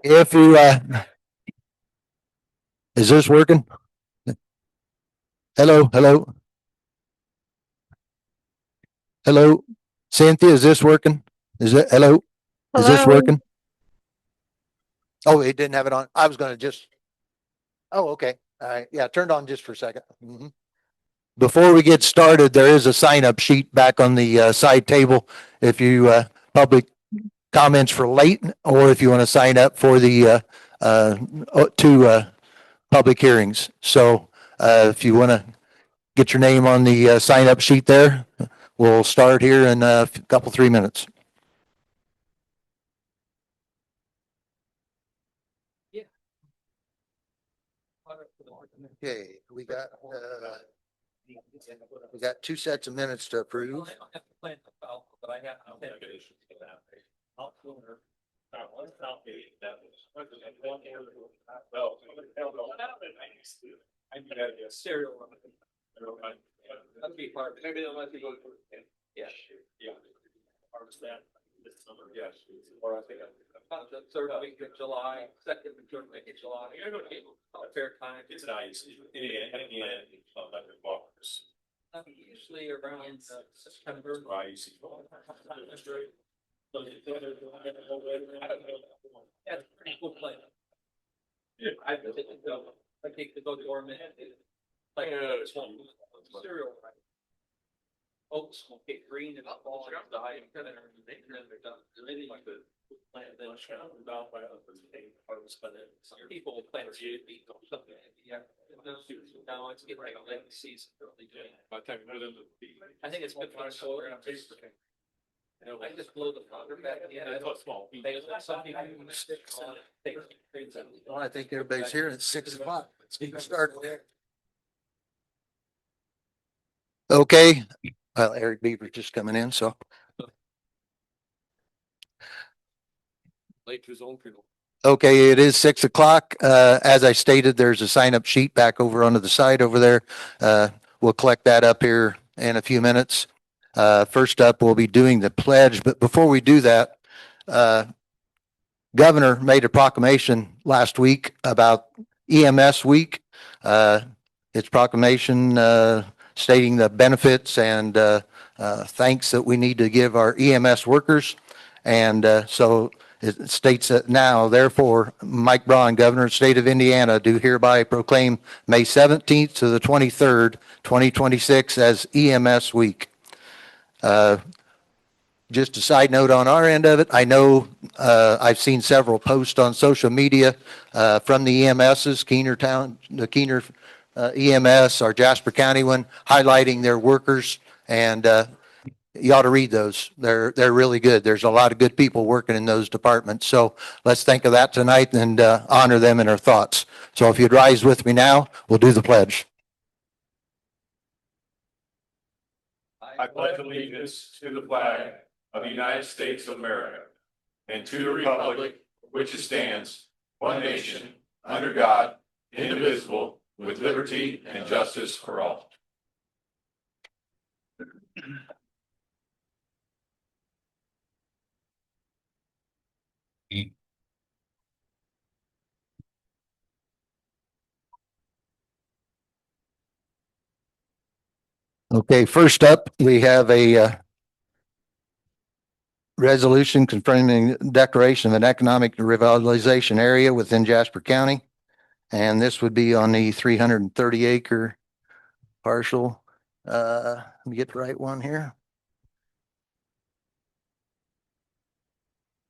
If you, is this working? Hello, hello. Hello, Cynthia, is this working? Is it, hello? Is this Hello? working? Oh, it didn't have it on. I was gonna just. Oh, okay. All right. Yeah, turned on just for a second. Before we get started, there is a sign up sheet back on the side table. If you public comments for late, or if you want to sign up for the two public hearings. So if you want to get your name on the sign up sheet there, we'll start here in a couple, 3 minutes. Okay, we got 2 sets of minutes to approve. That'd be part. Maybe they'll let you go. Yeah. Harvest that. This summer, yes. Or I think about the third week of July, second and third week of July. You're going to get a fair time. It's nice. Usually around September. Right. That's pretty cool place. Yeah, I think to go dormant. Like cereal. Oats will get green and fall and die and then they're done. Like the plant then about by harvest, but then some people will plant beans or something. Yeah. Now it's getting like a late season. By the time you know them, I think it's good for the soil. I just blow the powder back. Yeah, it's small. Some people stick on it. Well, I think everybody's here at 6 o'clock. Let's get started. Okay. Well, Eric Beaver's just coming in, so. Late to his own funeral. Okay, it is 6 o'clock. As I stated, there's a sign up sheet back over onto the side over there. We'll collect that up here in a few minutes. First up, we'll be doing the pledge, but before we do that, Governor made a proclamation last week about EMS week. It's proclamation stating the benefits and thanks that we need to give our EMS workers. And so it states that now, therefore, Mike Braun, Governor of the State of Indiana, do hereby proclaim May 17th to the 23rd, 2026 as EMS week. Just a side note on our end of it, I know I've seen several posts on social media from the EMSs, the Keener EMS, our Jasper County one, highlighting their workers, and you ought to read those. They're really good. There's a lot of good people working in those departments. So let's think of that tonight and honor them in our thoughts. So if you'd rise with me now, we'll do the pledge. I pledge allegiance to the flag of the United States of America and to the republic which it stands, one nation, under God, indivisible, with liberty and justice for all. Okay, first up, we have a resolution confirming declaration of an economic revitalization area within Jasper County. And this would be on the 330 acre parcel. Let me get the right one here.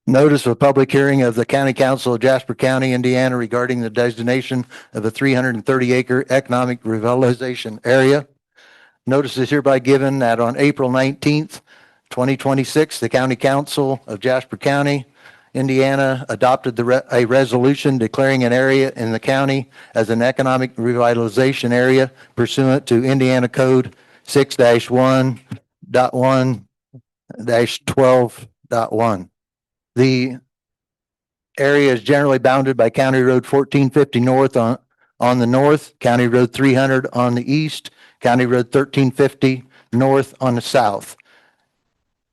Notice of a public hearing of the County Council of Jasper County, Indiana regarding the designation of a 330 acre economic revitalization area. Notice is hereby given that on April 19th, 2026, the County Council of Jasper County, Indiana adopted a resolution declaring an area in the county as an economic revitalization area pursuant to Indiana Code 6-1.1-12.1. The area is generally bounded by County Road 1450 north on the north, County Road 300 on the east, County Road 1350 north on the south.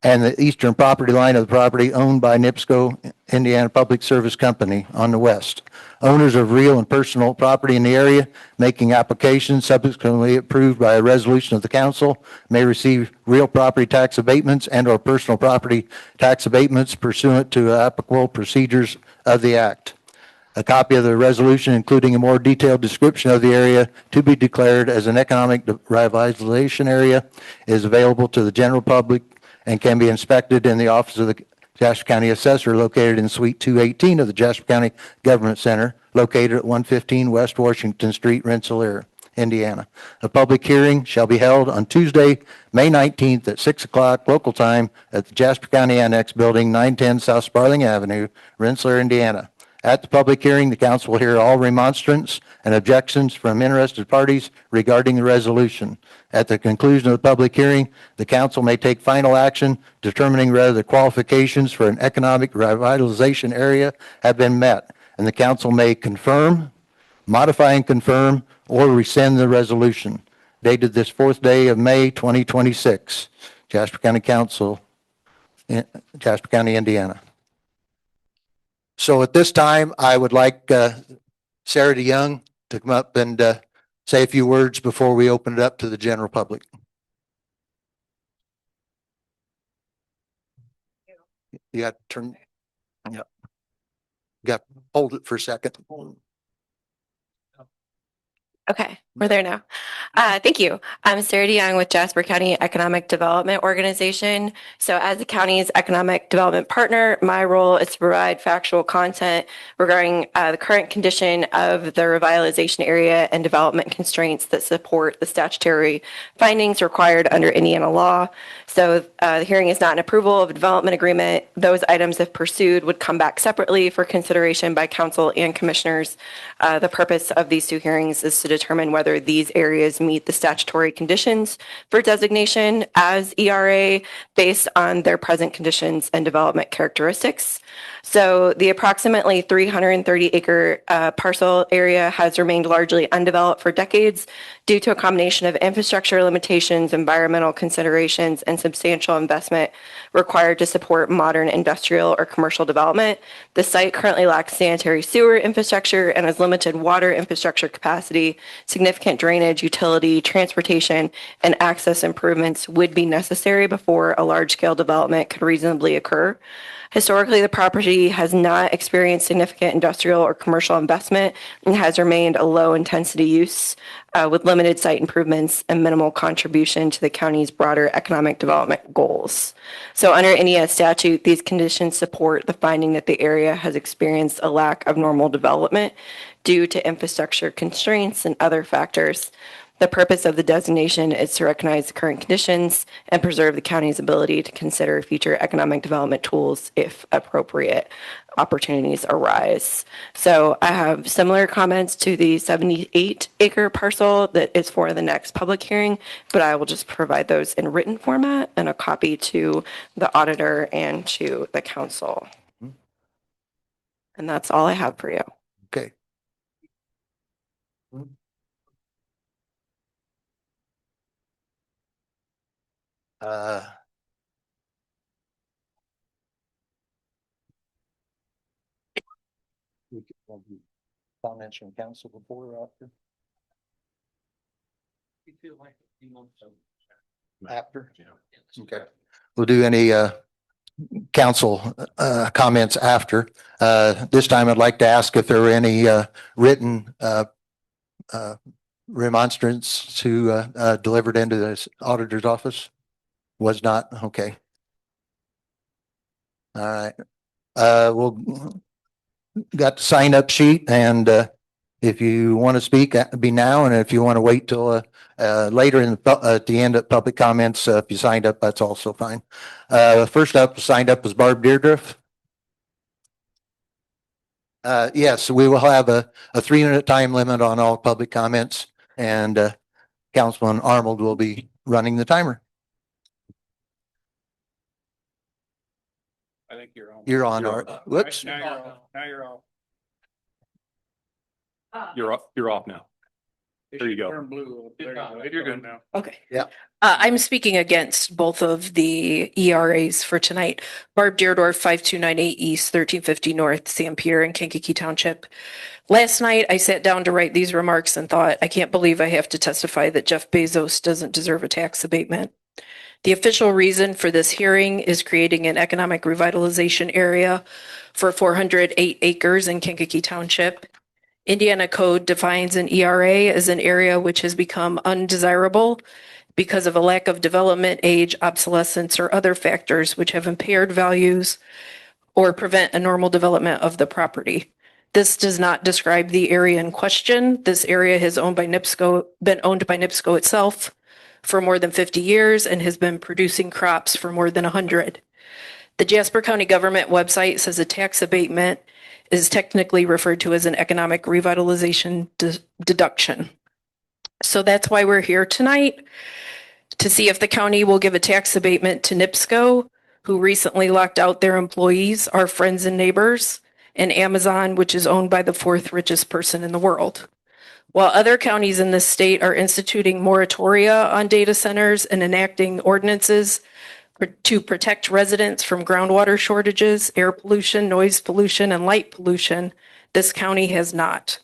and the eastern property line of the property owned by NIPSCO Indiana Public Service Company on the west. Owners of real and personal property in the area making applications subsequently approved by a resolution of the council may receive real property tax abatements and or personal property tax abatements pursuant to applicable procedures of the act. A copy of the resolution, including a more detailed description of the area to be declared as an economic revitalization area, is available to the general public and can be inspected in the office of the Jasper County Assessor located in Suite 218 of the Jasper County Government Center, located at 115 West Washington Street, Rensselaer, Indiana. A public hearing shall be held on Tuesday, May 19th at 6 o'clock local time at the Jasper County Annex Building, 910 South Sparling Avenue, Rensselaer, Indiana. At the public hearing, the council will hear all remonstrance and objections from interested parties regarding the resolution. At the conclusion of the public hearing, the council may take final action determining whether the qualifications for an economic revitalization area have been met, and the council may confirm, modify and confirm, or rescind the resolution. Dated this 4th day of May 2026, Jasper County Council, Jasper County, Indiana. So at this time, I would like Sarah DeYoung to come up and say a few words before we open it up to the general public. You got to turn, yeah. You got to hold it for a second. Okay, we're there now. Thank you. I'm Sarah DeYoung with Jasper County Economic Development Organization. So as the county's economic development partner, my role is to provide factual content regarding the current condition of the revitalization area and development constraints that support the statutory findings required under Indiana law. So the hearing is not an approval of a development agreement. Those items, if pursued, would come back separately for consideration by council and commissioners. The purpose of these two hearings is to determine whether these areas meet the statutory conditions for designation as ERA based on their present conditions and development characteristics. So the approximately 330-acre parcel area has remained largely undeveloped for decades due to a combination of infrastructure limitations, environmental considerations, and substantial investment required to support modern industrial or commercial development. The site currently lacks sanitary sewer infrastructure and has limited water infrastructure capacity. Significant drainage, utility, transportation, and access improvements would be necessary before a large-scale development could reasonably occur. Historically, the property has not experienced significant industrial or commercial investment and has remained a low-intensity use with limited site improvements and minimal contribution to the county's broader economic development goals. So under Indiana statute, these conditions support the finding that the area has experienced a lack of normal development due to infrastructure constraints and other factors. The purpose of the designation is to recognize the current conditions and preserve the county's ability to consider future economic development tools if appropriate opportunities arise. So I have similar comments to the 78-acre parcel that is for the next public hearing, but I will just provide those in written format and a copy to the auditor and to the council. And that's all I have for you. Okay. We could do comments from council before or after? You feel like you want some. After? Okay. We'll do any council comments after. This time I'd like to ask if there were any written remonstrance to delivered into the auditor's office. Was not? Okay. All right. We'll got the sign up sheet, and if you want to speak, be now, and if you want to wait till later at the end of public comments, if you signed up, that's also fine. First up, signed up was Barb Deardriff. Yes, we will have a 3-minute time limit on all public comments, and Councilman Arnold will be running the timer. I think you're on. You're on. Whoops. Now you're off. Now you're off. You're off now. There you go. Turn blue. There you go. You're good now. Okay. Yeah. I'm speaking against both of the ERAs for tonight. Barb Deardorff, 5298 East, 1350 North, Sampier and Kankakee Township. Last night, I sat down to write these remarks and thought, I can't believe I have to testify that Jeff Bezos doesn't deserve a tax abatement. The official reason for this hearing is creating an economic revitalization area for 408 acres in Kankakee Township. Indiana code defines an ERA as an area which has become undesirable because of a lack of development, age, obsolescence, or other factors which have impaired values or prevent a normal development of the property. This does not describe the area in question. This area has been owned by NIPSCO itself for more than 50 years and has been producing crops for more than 100. The Jasper County government website says a tax abatement is technically referred to as an economic revitalization deduction. So that's why we're here tonight, to see if the county will give a tax abatement to NIPSCO, who recently locked out their employees, our friends and neighbors, and Amazon, which is owned by the fourth richest person in the world. While other counties in this state are instituting moratoria on data centers and enacting ordinances to protect residents from groundwater shortages, air pollution, noise pollution, and light pollution, this county has not.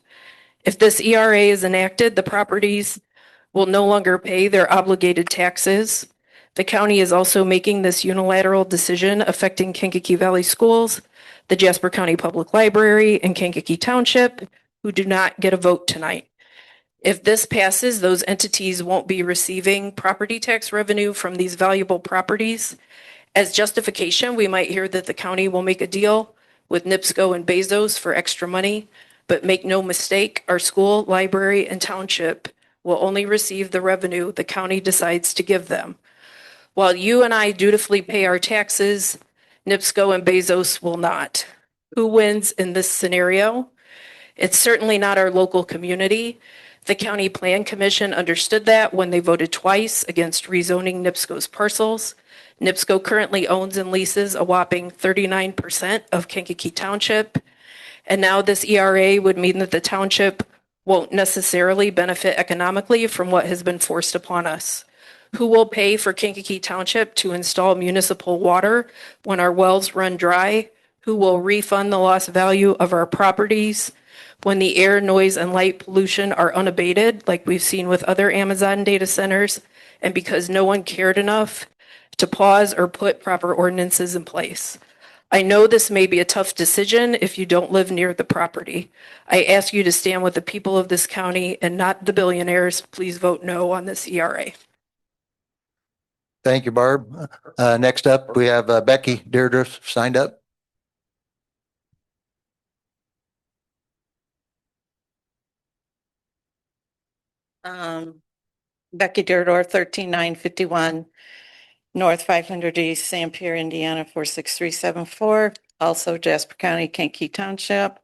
If this ERA is enacted, the properties will no longer pay their obligated taxes. The county is also making this unilateral decision affecting Kankakee Valley Schools, the Jasper County Public Library, and Kankakee Township, who do not get a vote tonight. If this passes, those entities won't be receiving property tax revenue from these valuable properties. As justification, we might hear that the county will make a deal with NIPSCO and Bezos for extra money, but make no mistake, our school, library, and township will only receive the revenue the county decides to give them. While you and I dutifully pay our taxes, NIPSCO and Bezos will not. Who wins in this scenario? It's certainly not our local community. The County Plan Commission understood that when they voted twice against rezoning NIPSCO's parcels. NIPSCO currently owns and leases a whopping 39% of Kankakee Township. And now this ERA would mean that the township won't necessarily benefit economically from what has been forced upon us. Who will pay for Kankakee Township to install municipal water when our wells run dry? Who will refund the lost value of our properties when the air, noise, and light pollution are unabated, like we've seen with other Amazon data centers, and because no one cared enough to pause or put proper ordinances in place? I know this may be a tough decision if you don't live near the property. I ask you to stand with the people of this county and not the billionaires. Please vote no on this ERA. Thank you, Barb. Next up, we have Becky Deardorff signed up. Becky Deardorff, 13951 North 500 East, Sampier, Indiana 46374. Also Jasper County, Kankakee Township.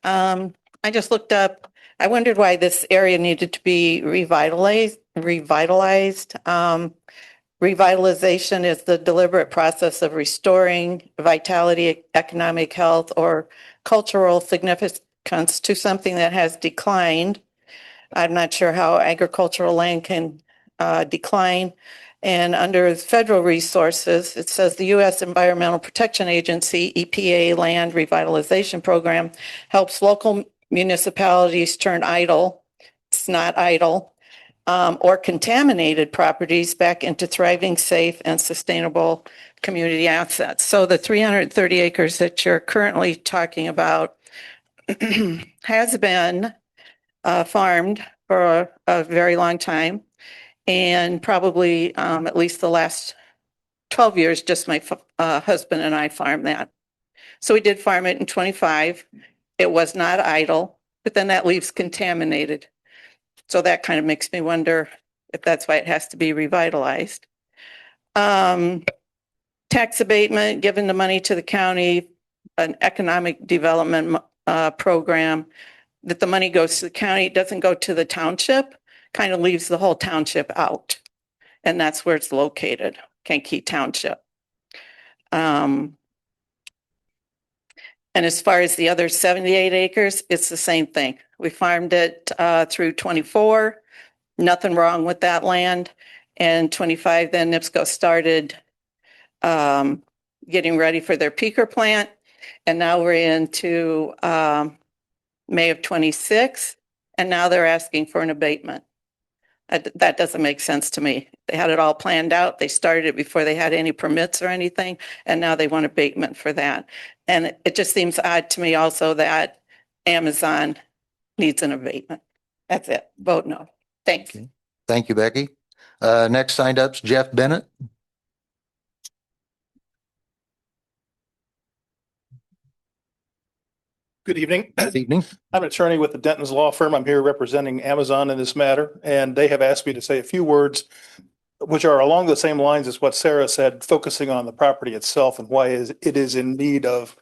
I just looked up, I wondered why this area needed to be revitalized. Revitalization is the deliberate process of restoring vitality, economic health, or cultural significance to something that has declined. I'm not sure how agricultural land can decline. And under federal resources, it says the U.S. Environmental Protection Agency, EPA Land Revitalization Program, helps local municipalities turn idle, it's not idle, or contaminated properties back into thriving, safe, and sustainable community assets. So the 330 acres that you're currently talking about has been farmed for a very long time, and probably at least the last 12 years, just my husband and I farmed that. So we did farm it in 25. It was not idle, but then that leaves contaminated. So that kind of makes me wonder if that's why it has to be revitalized. Tax abatement, giving the money to the county, an economic development program, that the money goes to the county, it doesn't go to the township, kind of leaves the whole township out. And that's where it's located, Kankakee Township. And as far as the other 78 acres, it's the same thing. We farmed it through 24. Nothing wrong with that land. And 25, then NIPSCO started getting ready for their peaker plant. And now we're into May of 26, and now they're asking for an abatement. That doesn't make sense to me. They had it all planned out. They started it before they had any permits or anything, and now they want abatement for that. And it just seems odd to me also that Amazon needs an abatement. That's it. Vote no. Thanks. Okay. Thank you, Becky. Next signed up's Jeff Bennett. Good evening. Good evening. I'm an attorney with the Denton's Law Firm. I'm here representing Amazon in this matter, and they have asked me to say a few words which are along the same lines as what Sarah said, focusing on the property itself and why it is in need of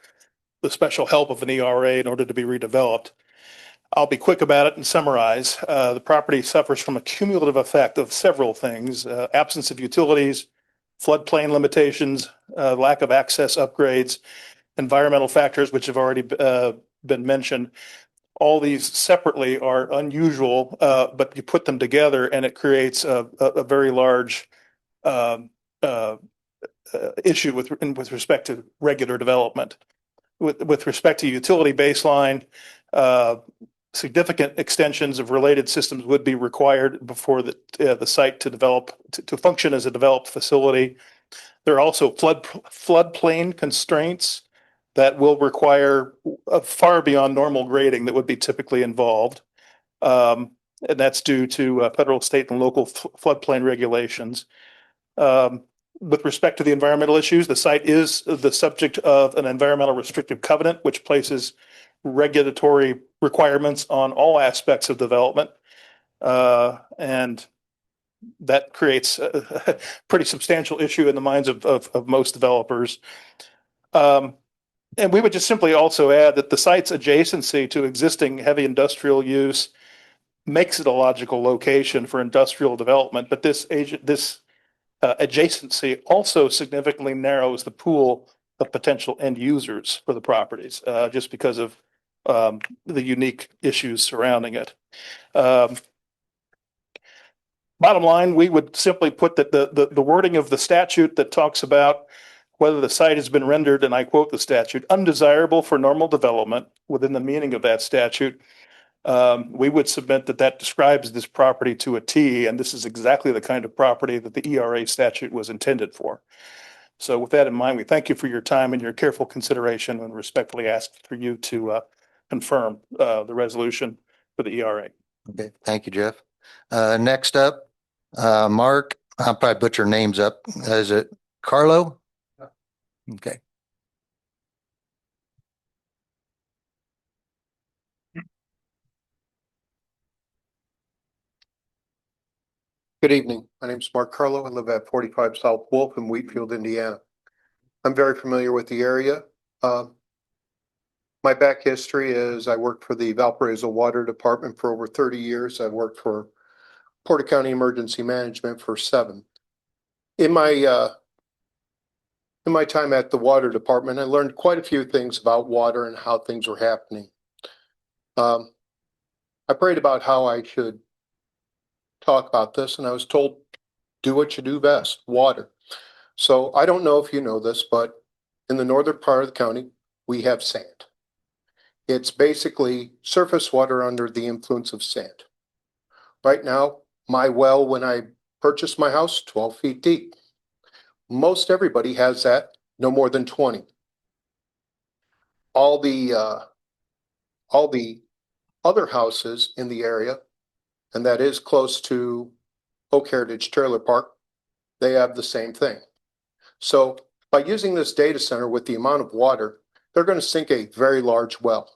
the special help of an ERA in order to be redeveloped. I'll be quick about it and summarize. The property suffers from a cumulative effect of several things: absence of utilities, floodplain limitations, lack of access upgrades, environmental factors, which have already been mentioned. All these separately are unusual, but you put them together and it creates a very large issue with respect to regular development. With respect to utility baseline, significant extensions of related systems would be required before the site to function as a developed facility. There are also floodplain constraints that will require far beyond normal grading that would be typically involved. And that's due to federal, state, and local floodplain regulations. With respect to the environmental issues, the site is the subject of an environmental restrictive covenant, which places regulatory requirements on all aspects of development. And that creates a pretty substantial issue in the minds of most developers. And we would just simply also add that the site's adjacency to existing heavy industrial use makes it a logical location for industrial development. But this adjacency also significantly narrows the pool of potential end users for the properties, just because of the unique issues surrounding it. Bottom line, we would simply put that the wording of the statute that talks about whether the site has been rendered, and I quote the statute, undesirable for normal development within the meaning of that statute, we would submit that describes this property to a T, and this is exactly the kind of property that the ERA statute was intended for. So with that in mind, we thank you for your time and your careful consideration, and respectfully ask for you to confirm the resolution for the ERA. Okay, thank you, Jeff. Next up, Mark, I'll probably butcher names up. Is it Carlo? Okay. Good evening. My name is Mark Carlo. I live at 45 South Wolf in Wheatfield, Indiana. I'm very familiar with the area. My back history is I worked for the Valparaiso Water Department for over 30 years. I worked for Porter County Emergency Management for 7. In my time at the Water Department, I learned quite a few things about water and how things were happening. I prayed about how I should talk about this, and I was told, do what you do best, water. So I don't know if you know this, but in the northern part of the county, we have sand. It's basically surface water under the influence of sand. Right now, my well, when I purchased my house, 12 feet deep. Most everybody has that, no more than 20. All the other houses in the area, and that is close to Oak Heritage Trailer Park, they have the same thing. So by using this data center with the amount of water, they're going to sink a very large well.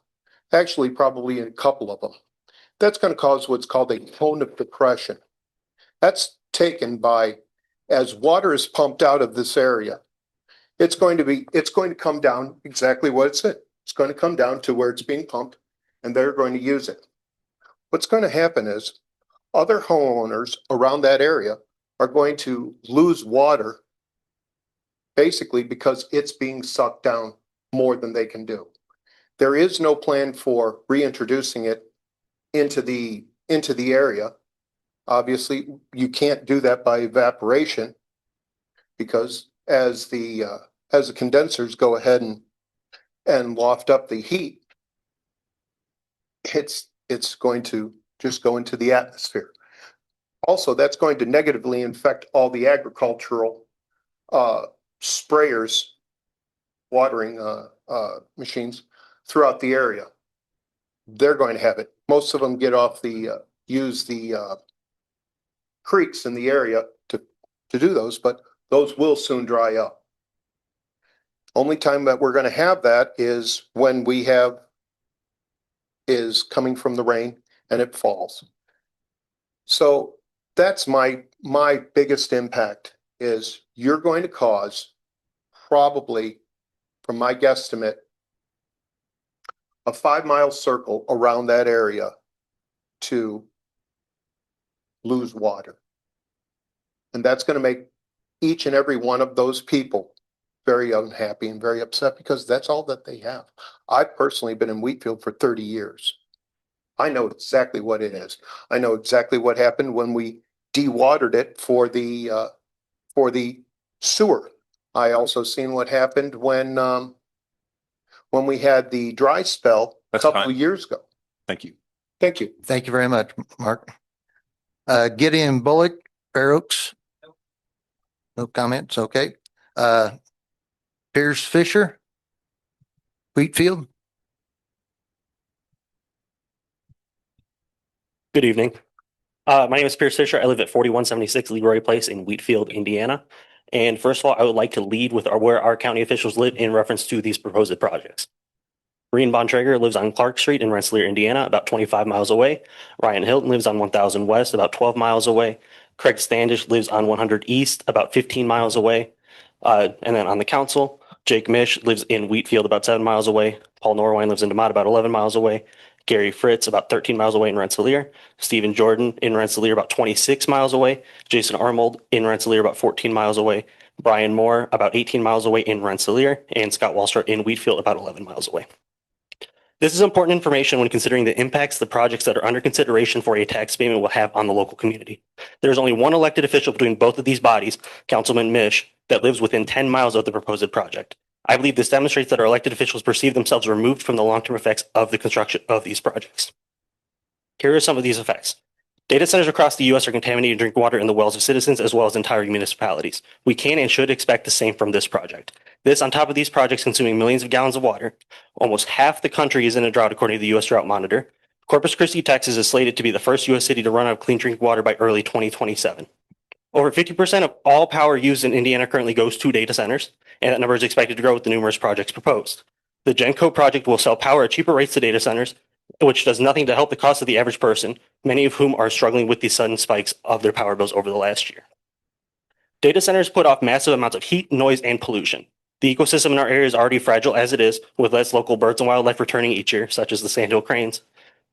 Actually, probably a couple of them. That's going to cause what's called a cone of depression. That's taken by, as water is pumped out of this area, it's going to come down exactly what it said. It's going to come down to where it's being pumped, and they're going to use it. What's going to happen is other homeowners around that area are going to lose water basically because it's being sucked down more than they can do. There is no plan for reintroducing it into the area. Obviously, you can't do that by evaporation because as the condensers go ahead and loft up the heat, it's going to just go into the atmosphere. Also, that's going to negatively infect all the agricultural sprayers, watering machines throughout the area. They're going to have it. Most of them get off use the creeks in the area to do those, but those will soon dry up. Only time that we're going to have that is when is coming from the rain and it falls. So that's my biggest impact is you're going to cause probably, from my guesstimate, a 5-mile circle around that area to lose water. And that's going to make each and every one of those people very unhappy and very upset because that's all that they have. I've personally been in Wheatfield for 30 years. I know exactly what it is. I know exactly what happened when we dewatered it for the sewer. I also seen what happened when we had the dry spell a couple of years ago. Thank you. Thank you. Thank you very much, Mark. Gideon Bullock, Fair Oaks. No comments. Okay. Pierce Fisher, Wheatfield. Good evening. My name is Pierce Fisher. I live at 4176 Leroy Place in Wheatfield, Indiana. And first of all, I would like to lead with where our county officials live in reference to these proposed projects. Reen Bontrager lives on Clark Street in Rensselaer, Indiana, about 25 miles away. Ryan Hilton lives on 1000 West, about 12 miles away. Craig Standish lives on 100 East, about 15 miles away. And then on the council, Jake Mish lives in Wheatfield, about 7 miles away. Paul Norwine lives in DeMott, about 11 miles away. Gary Fritz, about 13 miles away in Rensselaer. Stephen Jordan in Rensselaer, about 26 miles away. Jason Armold in Rensselaer, about 14 miles away. Brian Moore, about 18 miles away in Rensselaer. And Scott Wallstrom in Wheatfield, about 11 miles away. This is important information when considering the impacts the projects that are under consideration for a tax payment will have on the local community. There is only one elected official between both of these bodies, Councilman Mish, that lives within 10 miles of the proposed project. I believe this demonstrates that our elected officials perceive themselves removed from the long-term effects of the construction of these projects. Here are some of these effects. Data centers across the U.S. are contaminating drinking water in the wells of citizens as well as entire municipalities. We can and should expect the same from this project. This, on top of these projects consuming millions of gallons of water, almost half the country is in a drought according to the U.S. Drought Monitor. Corpus Christi, Texas is slated to be the first U.S. city to run out of clean drinking water by early 2027. Over 50% of all power used in Indiana currently goes to data centers, and that number is expected to grow with the numerous projects proposed. The Genco project will sell power at cheaper rates to data centers, which does nothing to help the cost of the average person, many of whom are struggling with the sudden spikes of their power bills over the last year. Data centers put off massive amounts of heat, noise, and pollution. The ecosystem in our area is already fragile as it is, with less local birds and wildlife returning each year, such as the sandhill cranes.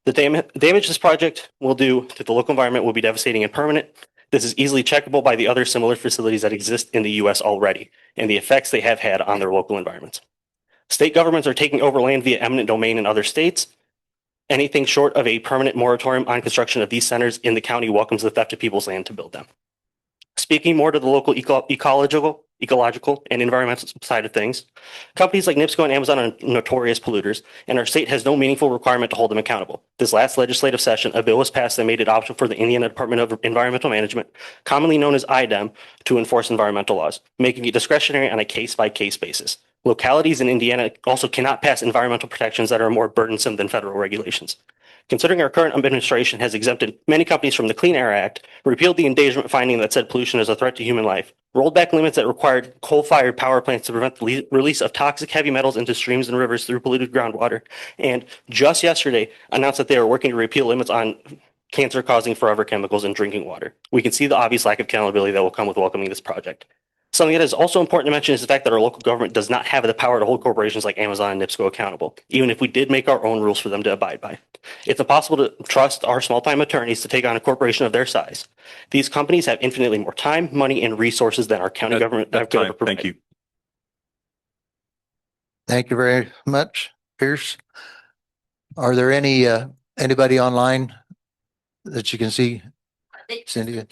The damage this project will do to the local environment will be devastating and permanent. This is easily checkable by the other similar facilities that exist in the U.S. already, and the effects they have had on their local environments. State governments are taking over land via eminent domain in other states. Anything short of a permanent moratorium on construction of these centers in the county welcomes the theft of people's land to build them. Speaking more to the local ecological, and environmental side of things, companies like NIPSCO and Amazon are notorious polluters, and our state has no meaningful requirement to hold them accountable. This last legislative session, a bill was passed that made it optional for the Indiana Department of Environmental Management, commonly known as IDEM, to enforce environmental laws, making it discretionary on a case-by-case basis. Localities in Indiana also cannot pass environmental protections that are more burdensome than federal regulations. Considering our current administration has exempted many companies from the Clean Air Act, repealed the endangerment finding that said pollution is a threat to human life, rolled back limits that required coal-fired power plants to prevent the release of toxic heavy metals into streams and rivers through polluted groundwater, and just yesterday announced that they are working to repeal limits on cancer-causing forever chemicals in drinking water. We can see the obvious lack of accountability that will come with welcoming this project. Something that is also important to mention is the fact that our local government does not have the power to hold corporations like Amazon and NIPSCO accountable, even if we did make our own rules for them to abide by. It's impossible to trust our small-time attorneys to take on a corporation of their size. These companies have infinitely more time, money, and resources than our county government. Thank you. Thank you very much, Pierce. Are there any Anybody online that you can see? Cindy?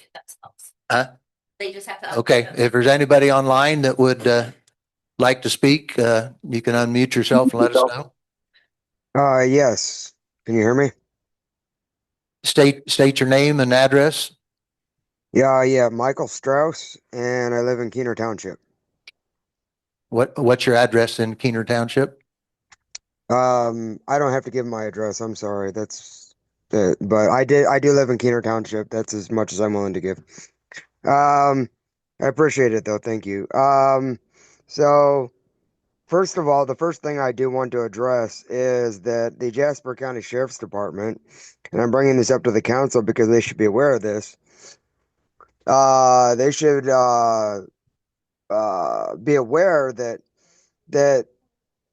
Huh? They just have to. Okay, if there's anybody online that would like to speak, you can unmute yourself and let us know. Yes. Can you hear me? State your name and address. Yeah, Michael Strauss, and I live in Keener Township. What's your address in Keener Township? I don't have to give my address. I'm sorry. But I do live in Keener Township. That's as much as I'm willing to give. I appreciate it though. Thank you. So first of all, the first thing I do want to address is that the Jasper County Sheriff's Department, and I'm bringing this up to the council because they should be aware of this. They should be aware that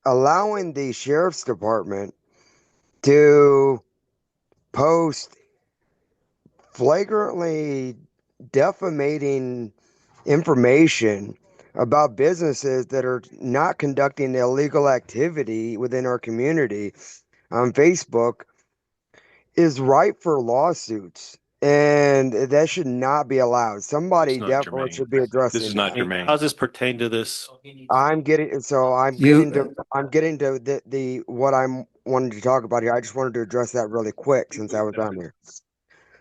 allowing the sheriff's department to post flagrantly defamating information about businesses that are not conducting illegal activity within our community on Facebook is ripe for lawsuits. And that should not be allowed. Somebody It's not definitely germane. should be addressing This is that. not germane. How does this pertain to this? I'm getting to the what I'm wanting to talk about here. I just wanted to address that really quick since I was on here.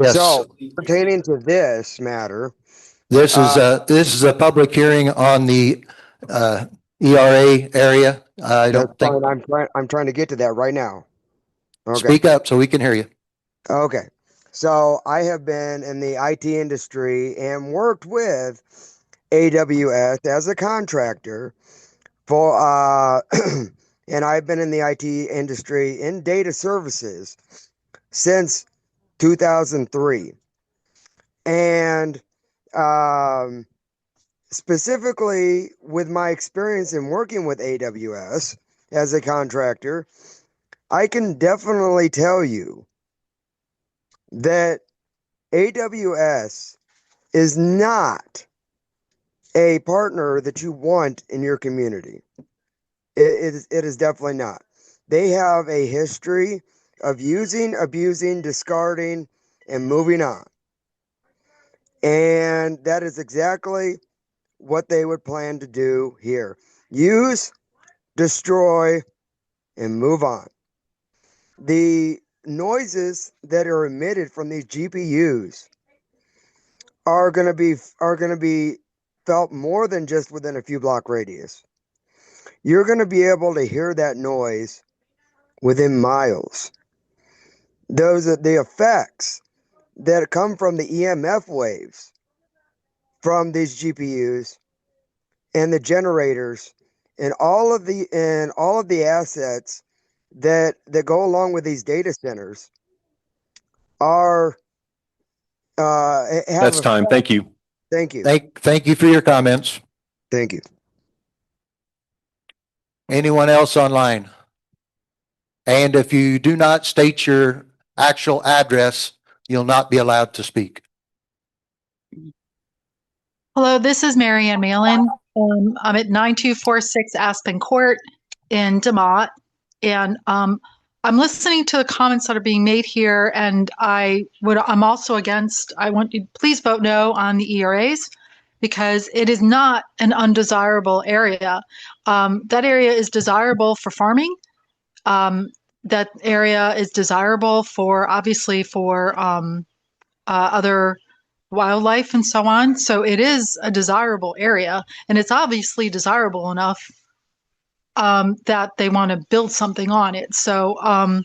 Yes. So pertaining to this matter, This is a public hearing on the ERA area. I that's don't think, fine. I'm trying to get to that right now. Okay. speak up so we can hear you. Okay. So I have been in the IT industry and worked with AWS as a contractor for and I've been in the IT industry in data services since 2003. And specifically with my experience in working with AWS as a contractor, I can definitely tell you that AWS is not a partner that you want in your community. It is definitely not. They have a history of using, abusing, discarding, and moving on. And that is exactly what they would plan to do here. Use, destroy, and move on. The noises that are emitted from these GPUs are going to be felt more than just within a few block radius. You're going to be able to hear that noise within miles. Those are the effects that come from the EMF waves from these GPUs and the generators and all of the assets that go along with these data centers are That's time. Thank you. Thank you. Thank you for your comments. Thank you. Anyone else online? And if you do not state your actual address, you'll not be allowed to speak. Hello, this is Marianne Malin. I'm at 9246 Aspen Court in DeMott, and I'm listening to the comments that are being made here, and I'm also against. I want you please vote no on the ERAs because it is not an undesirable area. That area is desirable for farming. That area is desirable for obviously for other wildlife and so on. So it is a desirable area, and it's obviously desirable enough that they want to build something on it. So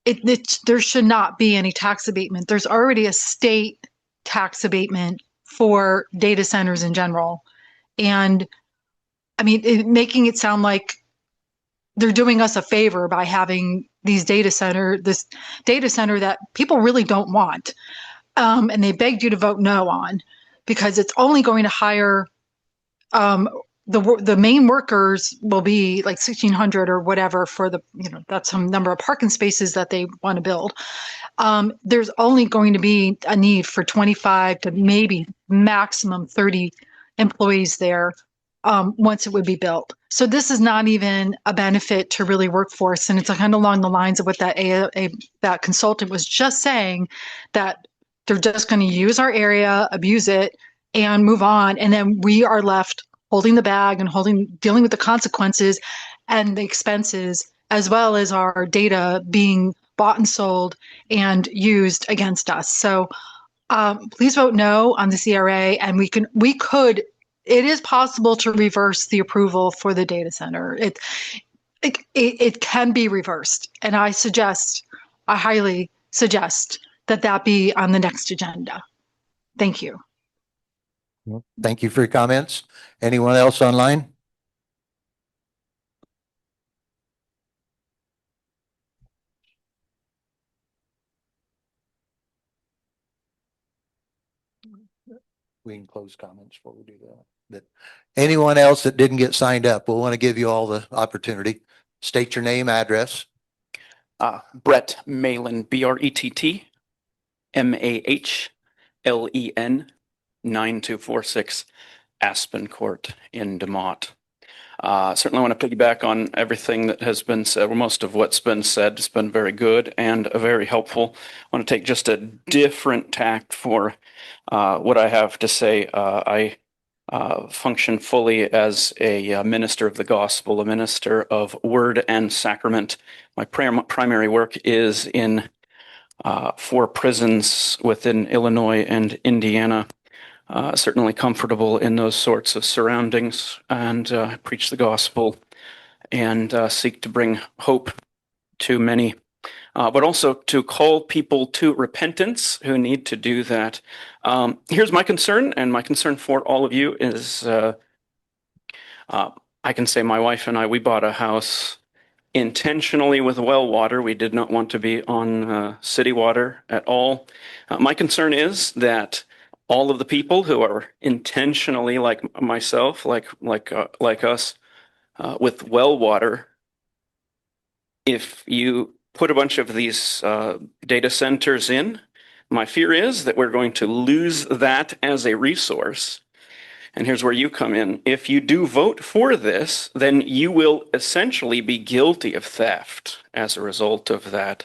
there should not be any tax abatement. There's already a state tax abatement for data centers in general. And I mean, making it sound like they're doing us a favor by having this data center that people really don't want. And they begged you to vote no on because it's only going to hire the main workers will be like 1,600 or whatever for that's some number of parking spaces that they want to build. There's only going to be a need for 25 to maybe maximum 30 employees there once it would be built. So this is not even a benefit to really workforce. And it's kind of along the lines of what that consultant was just saying, that they're just going to use our area, abuse it, and move on. And then we are left holding the bag and dealing with the consequences and the expenses, as well as our data being bought and sold and used against us. So please vote no on the CRA, and it is possible to reverse the approval for the data center. It can be reversed, and I highly suggest that be on the next agenda. Thank you. Thank you for your comments. Anyone else online? We can close comments before we do that. Anyone else that didn't get signed up, we'll want to give you all the opportunity. State your name, address. Brett Malin, BRETT MAHLEN 9246 Aspen Court in DeMott. Certainly want to piggyback on everything that has been said, or most of what's been said. It's been very good and very helpful. I want to take just a different tact for what I have to say. I function fully as a minister of the gospel, a minister of word and sacrament. My primary work is in 4 prisons within Illinois and Indiana. Certainly comfortable in those sorts of surroundings, and preach the gospel and seek to bring hope to many, but also to call people to repentance who need to do that. Here's my concern, and my concern for all of you is I can say my wife and I, we bought a house intentionally with well water. We did not want to be on city water at all. My concern is that all of the people who are intentionally, like myself, like us, with well water, if you put a bunch of these data centers in, my fear is that we're going to lose that as a resource. And here's where you come in. If you do vote for this, then you will essentially be guilty of theft as a result of that.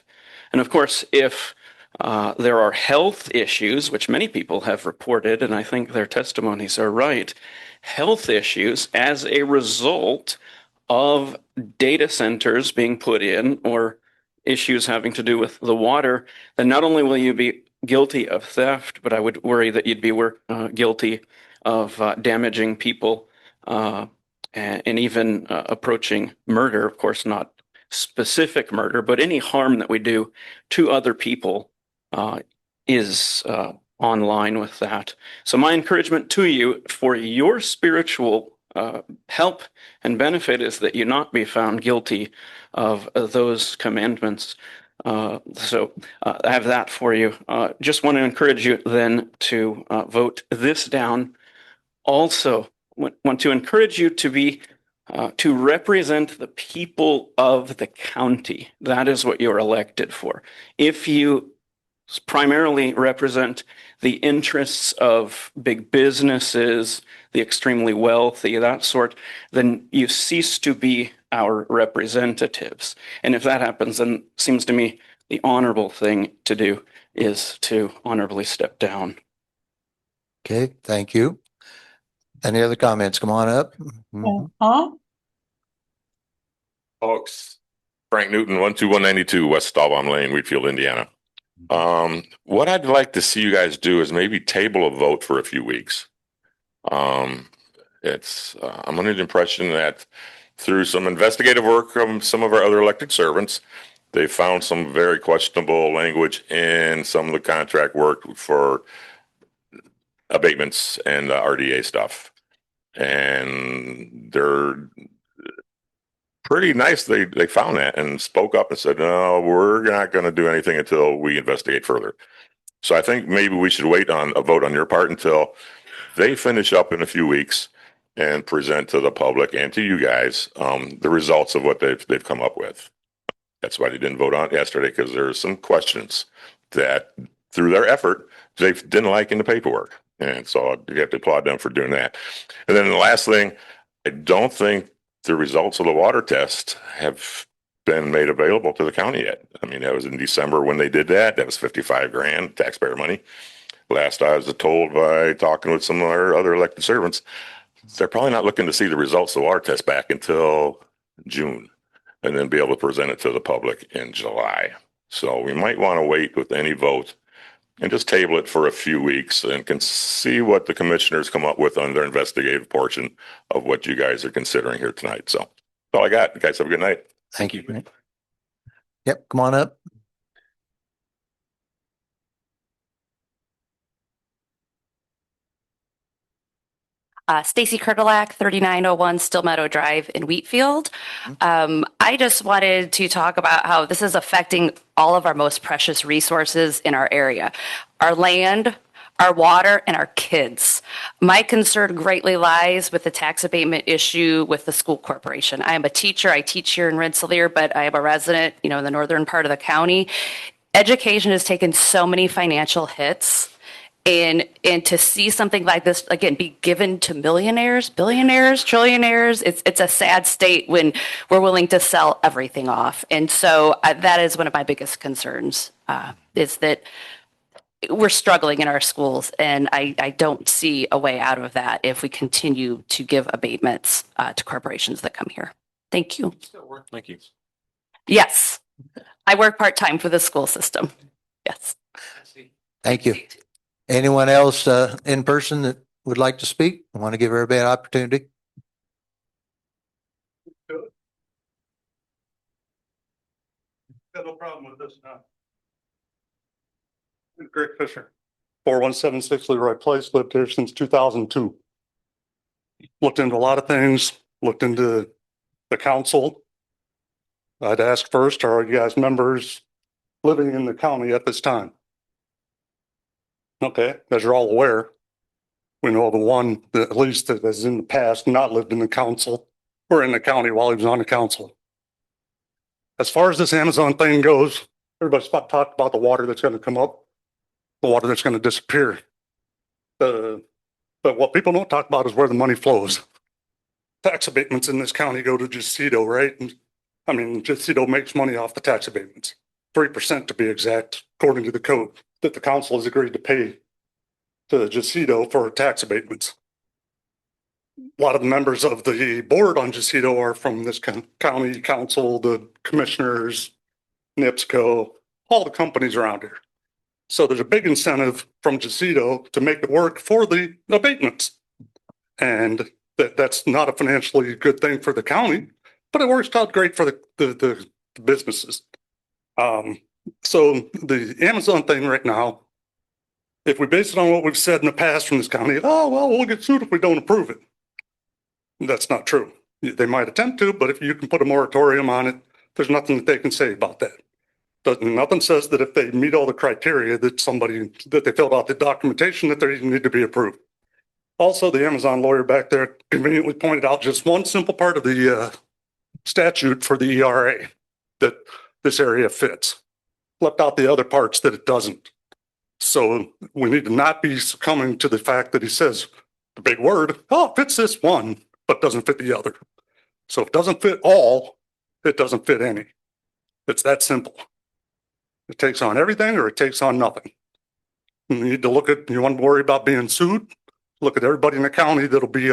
And of course, if there are health issues, which many people have reported, and I think their testimonies are right, health issues as a result of data centers being put in, or issues having to do with the water, then not only will you be guilty of theft, but I would worry that you'd be guilty of damaging people and even approaching murder. Of course, not specific murder, but any harm that we do to other people is online with that. So my encouragement to you for your spiritual help and benefit is that you not be found guilty of those commandments. So I have that for you. Just want to encourage you then to vote this down. Also, want to encourage you to be to represent the people of the county. That is what you're elected for. If you primarily represent the interests of big businesses, the extremely wealthy, that sort, then you cease to be our representatives. And if that happens, then it seems to me the honorable thing to do is to honorably step down. Okay, thank you. Any other comments? Come on up. Folks, Frank Newton, 12192 West Staubbaum Lane, Wheatfield, Indiana. What I'd like to see you guys do is maybe table a vote for a few weeks. I'm under the impression that through some investigative work from some of our other elected servants, they found some very questionable language in some of the contract work for abatements and RDA stuff. And they're pretty nice. They found that and spoke up and said, no, we're not going to do anything until we investigate further. So I think maybe we should wait on a vote on your part until they finish up in a few weeks and present to the public and to you guys the results of what they've come up with. That's why they didn't vote on it yesterday, because there are some questions that through their effort they didn't like in the paperwork. And so you have to applaud them for doing that. And then the last thing, I don't think the results of the water test have been made available to the county yet. I mean, that was in December when they did that. That was 55 grand taxpayer money. Last I was told by talking with some of our other elected servants, they're probably not looking to see the results of the water test back until June and then be able to present it to the public in July. So we might want to wait with any vote and just table it for a few weeks and can see what the commissioners come up with on their investigative portion of what you guys are considering here tonight. So that's all I got. You guys have a good night. Thank you. Yep, come on up. Stacy Kurtelak, 3901 Still Meadow Drive in Wheatfield. I just wanted to talk about how this is affecting all of our most precious resources in our area, our land, our water, and our kids. My concern greatly lies with the tax abatement issue with the school corporation. I am a teacher. I teach here in Rensselaer, but I am a resident, in the northern part of the county. Education has taken so many financial hits. And to see something like this, again, be given to millionaires, billionaires, trillionaires, it's a sad state when we're willing to sell everything off. And so that is one of my biggest concerns, is that we're struggling in our schools. And I don't see a way out of that if we continue to give abatements to corporations that come here. Thank you. Thank you. Yes, I work part-time for the school system. Yes. Thank you. Anyone else in person that would like to speak? I want to give everybody an opportunity. Got no problem with this now. Greg Fisher, 4176 Leroy Place, lived here since 2002. Looked into a lot of things, looked into the council. I'd ask first, are you guys members living in the county at this time? Okay, as you're all aware, we know the one that at least that has in the past not lived in the council or in the county while he was on the council. As far as this Amazon thing goes, everybody's talked about the water that's going to come up, the water that's going to disappear. But what people don't talk about is where the money flows. Tax abatements in this county go to C.S.T, right? And, I mean, C.S.T makes money off the tax abatements, 3% to be exact, according to the code that the council has agreed to pay to C.S.T for tax abatements. A lot of the members of the board on C.S.T are from this county council, the commissioners, NIPSCO, all the companies around here. So there's a big incentive from C.S.T to make it work for the abatements. And that's not a financially good thing for the county, but it works out great for the businesses. So the Amazon thing right now, if we base it on what we've said in the past from this county, oh, well, we'll get sued if we don't approve it. That's not true. They might attempt to, but if you can put a moratorium on it, there's nothing that they can say about that. Nothing says that if they meet all the criteria that they filled out the documentation that they need to be approved. Also, the Amazon lawyer back there conveniently pointed out just one simple part of the statute for the ERA that this area fits. Left out the other parts that it doesn't. So we need to not be succumbing to the fact that he says the big word, oh, it fits this one, but doesn't fit the other. So if it doesn't fit all, it doesn't fit any. It's that simple. It takes on everything or it takes on nothing. You need to you want to worry about being sued? Look at everybody in the county that'll be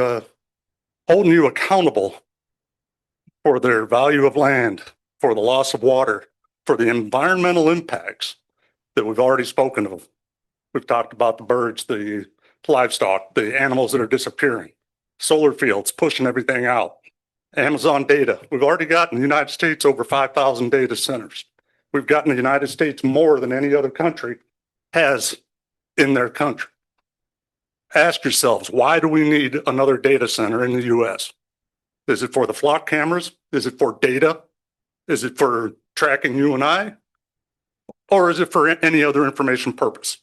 holding you accountable for their value of land, for the loss of water, for the environmental impacts that we've already spoken of. We've talked about the birds, the livestock, the animals that are disappearing, solar fields pushing everything out, Amazon data. We've already got in the United States over 5,000 data centers. We've got in the United States more than any other country has in their country. Ask yourselves, why do we need another data center in the US? Is it for the flock cameras? Is it for data? Is it for tracking you and I? Or is it for any other information purpose?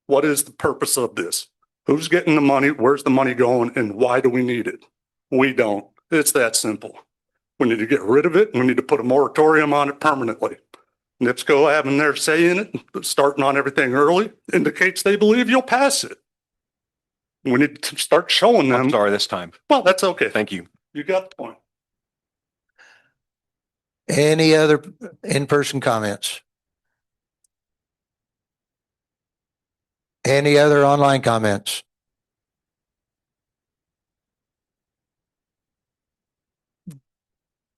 What is the purpose of this? Who's getting the money? Where's the money going? And why do we need it? We don't. It's that simple. We need to get rid of it. And we need to put a moratorium on it permanently. NIPSCO having their say in it, starting on everything early, indicates they believe you'll pass it. We need to start showing them. I'm sorry this time. Well, that's okay. Thank you. You got the point. Any other in-person comments? Any other online comments?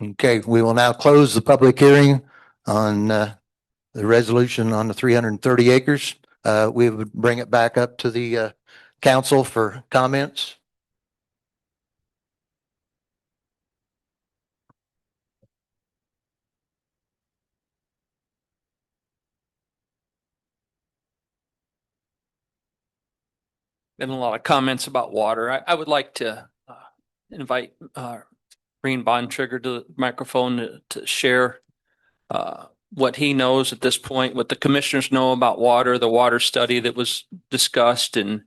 Okay, we will now close the public hearing on the resolution on the 330 acres. We would bring it back up to the council for comments. Been a lot of comments about water. I would like to invite Green Bontrager to the microphone to share what he knows at this point, what the commissioners know about water, the water study that was discussed, and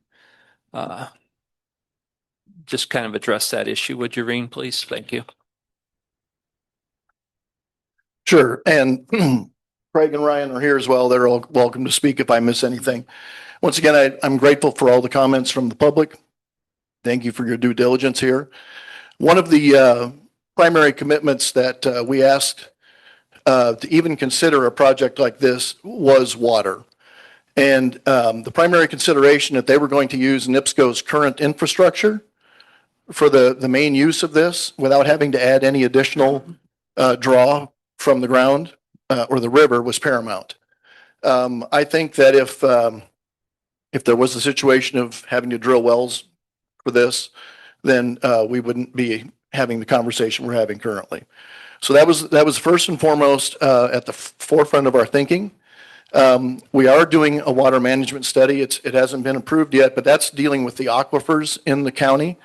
just kind of address that issue. Would you, Reen, please? Thank you. Sure. And Craig and Ryan are here as well. They're all welcome to speak if I miss anything. Once again, I'm grateful for all the comments from the public. Thank you for your due diligence here. One of the primary commitments that we asked to even consider a project like this was water. And the primary consideration that they were going to use NIPSCO's current infrastructure for the main use of this without having to add any additional draw from the ground or the river was paramount. I think that if there was a situation of having to drill wells for this, then we wouldn't be having the conversation we're having currently. So that was first and foremost at the forefront of our thinking. We are doing a water management study. It hasn't been approved yet, but that's dealing with the aquifers in the county.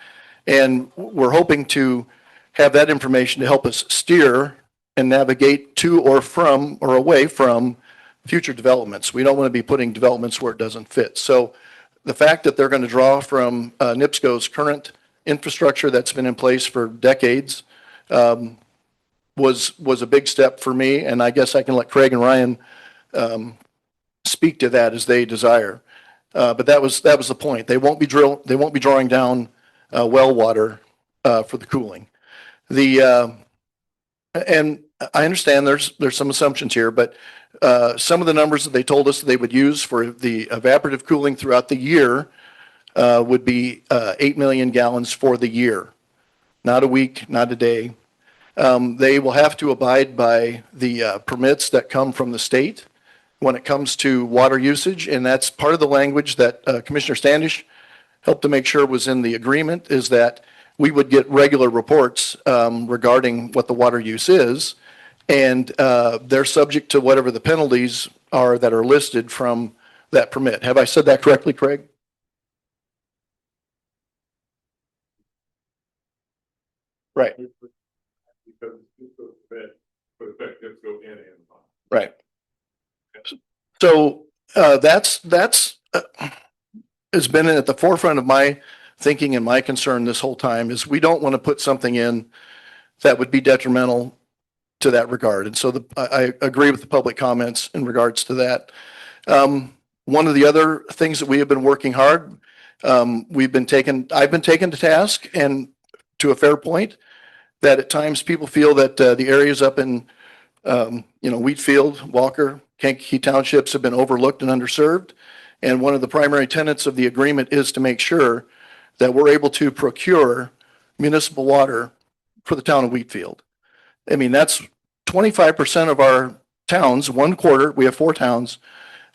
And we're hoping to have that information to help us steer and navigate to or from or away from future developments. We don't want to be putting developments where it doesn't fit. So the fact that they're going to draw from NIPSCO's current infrastructure that's been in place for decades was a big step for me. And I guess I can let Craig and Ryan speak to that as they desire. But that was the point. They won't be drawing down well water for the cooling. And I understand there's some assumptions here, but some of the numbers that they told us that they would use for the evaporative cooling throughout the year would be 8 million gallons for the year, not a week, not a day. They will have to abide by the permits that come from the state when it comes to water usage, and that's part of the language that Commissioner Standish helped to make sure was in the agreement, is that we would get regular reports regarding what the water use is, and they're subject to whatever the penalties are that are listed from that permit. Have I said that correctly, Craig? Right. Because would affect NIPSCO and Amazon. Right. So that's has been at the forefront of my thinking and my concern this whole time, is we don't want to put something in that would be detrimental to that regard. And so I agree with the public comments in regards to that. One of the other things that we have been working hard, I've been taken to task, and to a fair point, that at times people feel that the areas up in Wheatfield, Walker, Kankakee Townships have been overlooked and underserved. And one of the primary tenets of the agreement is to make sure that we're able to procure municipal water for the town of Wheatfield. I mean, that's 25% of our towns, 1/4, we have 4 towns.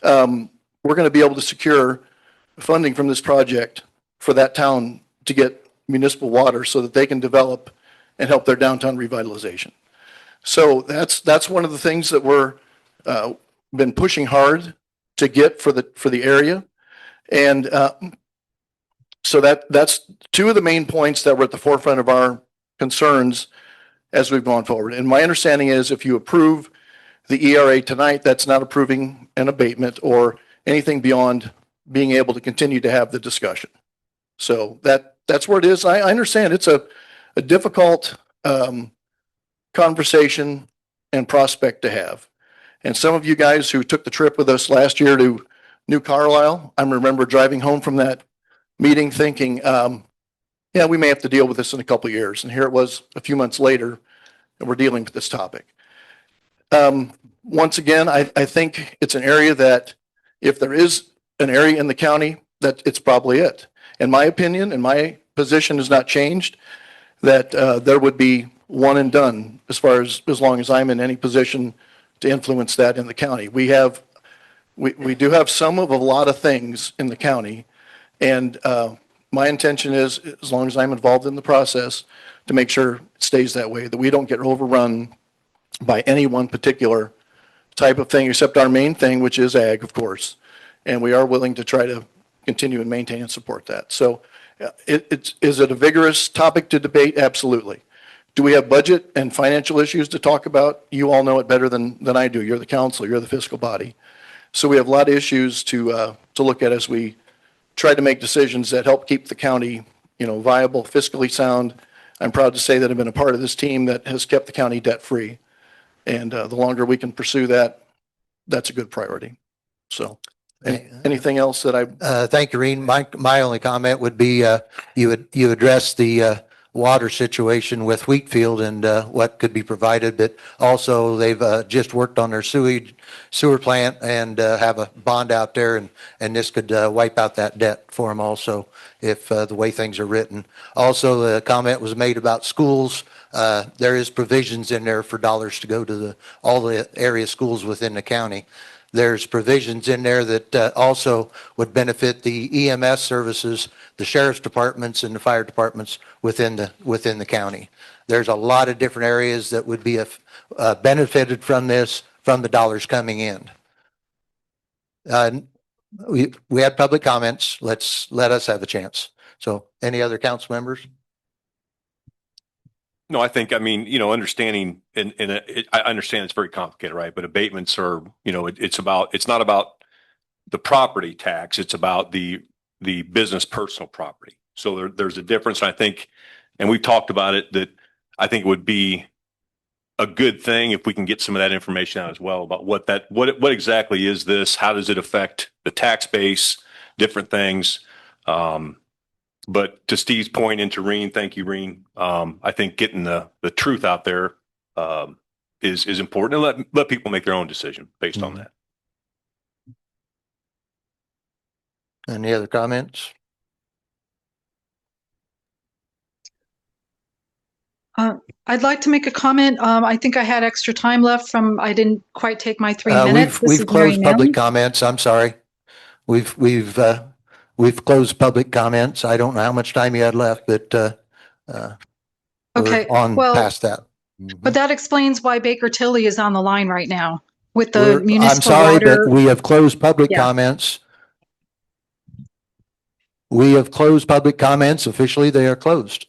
We're going to be able to secure funding from this project for that town to get municipal water so that they can develop and help their downtown revitalization. So that's one of the things that we're been pushing hard to get for the area. And so that's two of the main points that were at the forefront of our concerns as we've gone forward. And my understanding is if you approve the ERA tonight, that's not approving an abatement or anything beyond being able to continue to have the discussion. So that's where it is. I understand it's a difficult conversation and prospect to have. And some of you guys who took the trip with us last year to New Carlisle, I remember driving home from that meeting thinking, yeah, we may have to deal with this in a couple of years. And here it was a few months later, and we're dealing with this topic. Once again, I think it's an area that if there is an area in the county, that it's probably it. In my opinion, and my position has not changed, that there would be one and done as far as long as I'm in any position to influence that in the county. We do have some of a lot of things in the county, and my intention is, as long as I'm involved in the process, to make sure it stays that way, that we don't get overrun by any one particular type of thing, except our main thing, which is ag, of course. And we are willing to try to continue and maintain and support that. So is it a vigorous topic to debate? Absolutely. Do we have budget and financial issues to talk about? You all know it better than I do. You're the council, you're the fiscal body. So we have a lot of issues to look at as we try to make decisions that help keep the county, viable, fiscally sound. I'm proud to say that I've been a part of this team that has kept the county debt-free. And the longer we can pursue that, that's a good priority. So anything else that Thank you, Reen. My only comment would be, you address the water situation with Wheatfield and what could be provided, but also they've just worked on their sewer plant and have a bond out there, and this could wipe out that debt for them also if the way things are written. Also, the comment was made about schools. There is provisions in there for dollars to go to all the area schools within the county. There's provisions in there that also would benefit the EMS services, the sheriff's departments and the fire departments within the county. There's a lot of different areas that would be benefited from this, from the dollars coming in. We had public comments. Let us have a chance. So any other council members? No, I think, understanding, I understand it's very complicated, right? But abatements are, it's not about the property tax. It's about the business personal property. So there's a difference, I think, and we've talked about it, that I think it would be a good thing if we can get some of that information out as well about what exactly is this? How does it affect the tax base, different things? But to Steve's point, and to Reen, thank you, Reen. I think getting the truth out there is important, and let people make their own decision based on that. Any other comments? I'd like to make a comment. I think I had extra time left I didn't quite take my 3 minutes. We've closed public comments. I'm sorry. We've closed public comments. I don't know how much time you had left, but okay, we're on past that. But that explains why Baker Tilly is on the line right now with the municipal I'm sorry, water. but we have closed public comments. We have closed public comments. Officially, they are closed.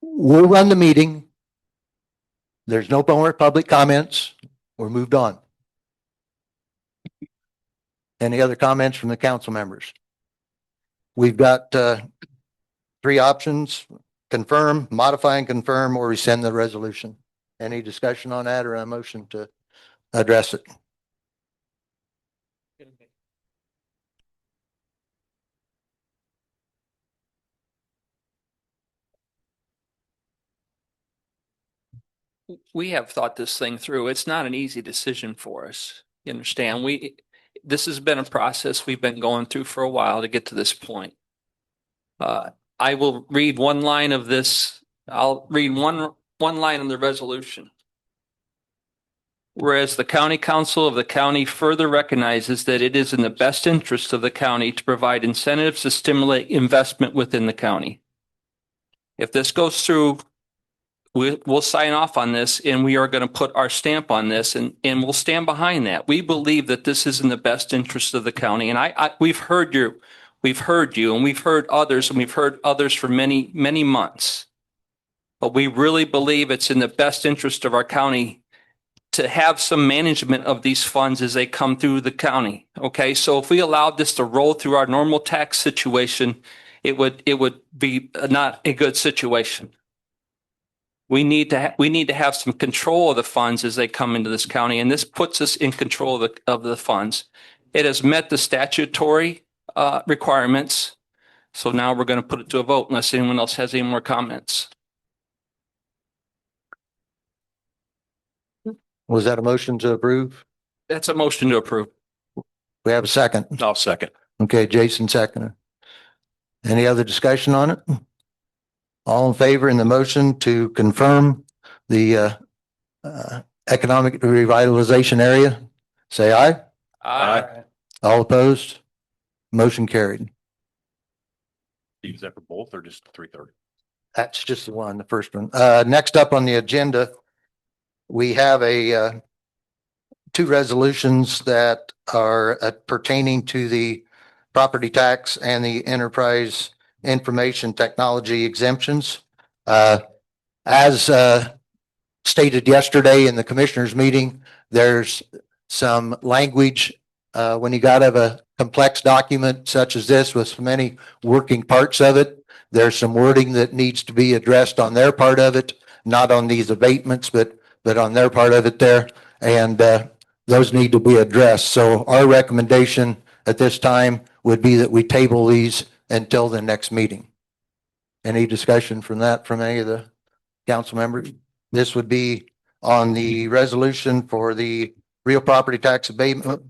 We'll run the meeting. There's no more public comments. We're moved on. Any other comments from the council members? We've got 3 options: confirm, modify and confirm, or rescind the resolution. Any discussion on that or a motion to address it? We have thought this thing through. It's not an easy decision for us. You understand? This has been a process we've been going through for a while to get to this point. I will read one line of this. I'll read one line in the resolution. Whereas the county council of the county further recognizes that it is in the best interest of the county to provide incentives to stimulate investment within the county. If this goes through, we'll sign off on this, and we are going to put our stamp on this, and we'll stand behind that. We believe that this is in the best interest of the county. And we've heard you, and we've heard others for many, many months. But we really believe it's in the best interest of our county to have some management of these funds as they come through the county. Okay, so if we allowed this to roll through our normal tax situation, it would be not a good situation. We need to have some control of the funds as they come into this county, and this puts us in control of the funds. It has met the statutory requirements. So now we're going to put it to a vote unless anyone else has any more comments. Was that a motion to approve? That's a motion to approve. We have a second. I'll second. Okay, Jason seconded. Any other discussion on it? All in favor in the motion to confirm the economic revitalization area? Say aye. Aye. All opposed? Motion carried. Is that for both or just 330? That's just the one, the first one. Next up on the agenda, we have two resolutions that are pertaining to the property tax and the enterprise information technology exemptions. As stated yesterday in the commissioners meeting, there's some language when you got of a complex document such as this with so many working parts of it. There's some wording that needs to be addressed on their part of it, not on these abatements, but on their part of it there. And those need to be addressed. So our recommendation at this time would be that we table these until the next meeting. Any discussion from that from any of the council members? This would be on the resolution for the real property tax abatement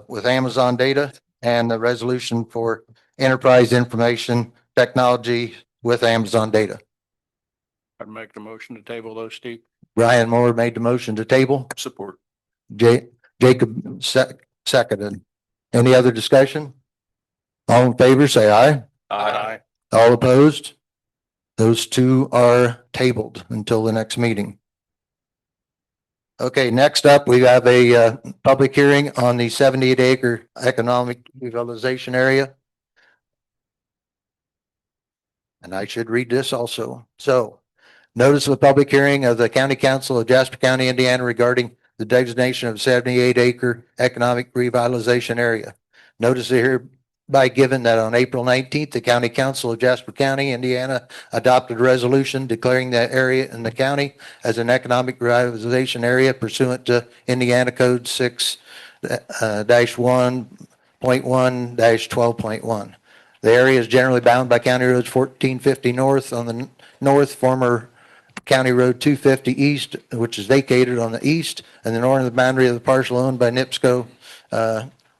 with Amazon data and the resolution for enterprise information technology with Amazon data. I'd make the motion to table those, Steve. Brian Moore made the motion to table. Support. Jacob seconded. Any other discussion? All in favor, say aye. Aye. All opposed? Those two are tabled until the next meeting. Okay, next up, we have a public hearing on the 78-acre economic revitalization area. And I should read this also. So, notice of the public hearing of the County Council of Jasper County, Indiana regarding the designation of 78-acre economic revitalization area. Notice hereby given that on April 19th, the County Council of Jasper County, Indiana adopted a resolution declaring that area in the county as an economic revitalization area pursuant to Indiana Code 6-1.1-12.1. The area is generally bound by County Roads 1450 north on the north, former County Road 250 east, which is vacated on the east, and the northern boundary of the parcel owned by NIPSCO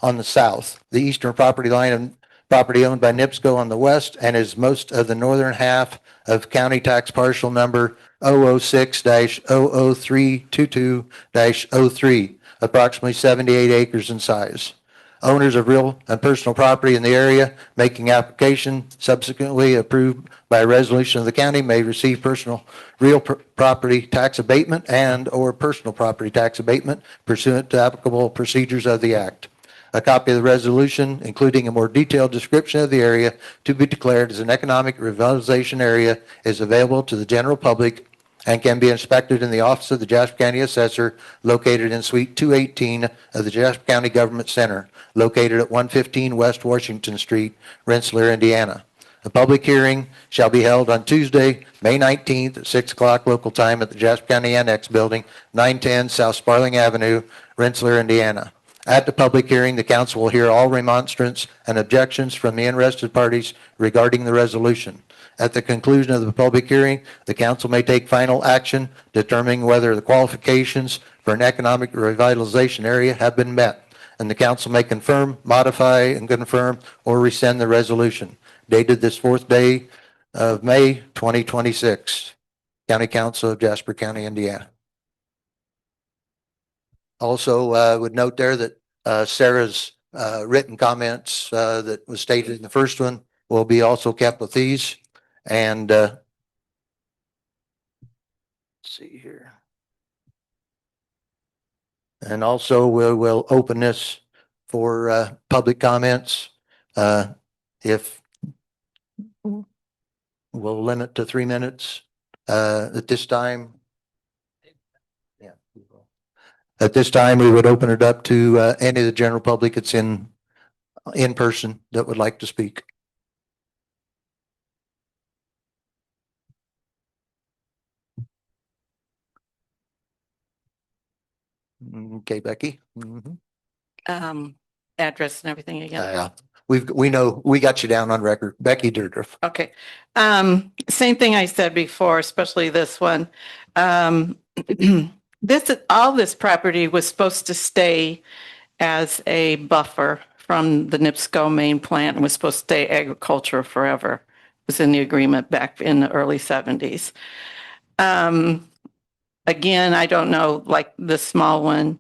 on the south. The eastern property line of property owned by NIPSCO on the west, and is most of the northern half of county tax parcel number 006-00322-03, approximately 78 acres in size. Owners of real and personal property in the area making application subsequently approved by a resolution of the county may receive real property tax abatement and or personal property tax abatement pursuant to applicable procedures of the act. A copy of the resolution, including a more detailed description of the area to be declared as an economic revitalization area, is available to the general public and can be inspected in the office of the Jasper County Assessor located in Suite 218 of the Jasper County Government Center, located at 115 West Washington Street, Rensselaer, Indiana. A public hearing shall be held on Tuesday, May 19th at 6 o'clock local time at the Jasper County Annex Building, 910 South Sparling Avenue, Rensselaer, Indiana. At the public hearing, the council will hear all remonstrance and objections from the interested parties regarding the resolution. At the conclusion of the public hearing, the council may take final action determining whether the qualifications for an economic revitalization area have been met, and the council may confirm, modify, and confirm or rescind the resolution. Dated this 4th day of May 2026. County Council of Jasper County, Indiana. Also, would note there that Sarah's written comments that was stated in the first one will be also kept with these. And let's see here. And also we'll open this for public comments. If we'll limit to 3 minutes at this time. Yeah. At this time, we would open it up to any of the general public that's in person that would like to speak. Okay, Becky. Address and everything again. Yeah. we know, we got you down on record. Becky Deirdriff. Okay. Same thing I said before, especially this one. All this property was supposed to stay as a buffer from the NIPSCO main plant and was supposed to stay agriculture forever. It was in the agreement back in the early 70s. Again, I don't know, like the small one,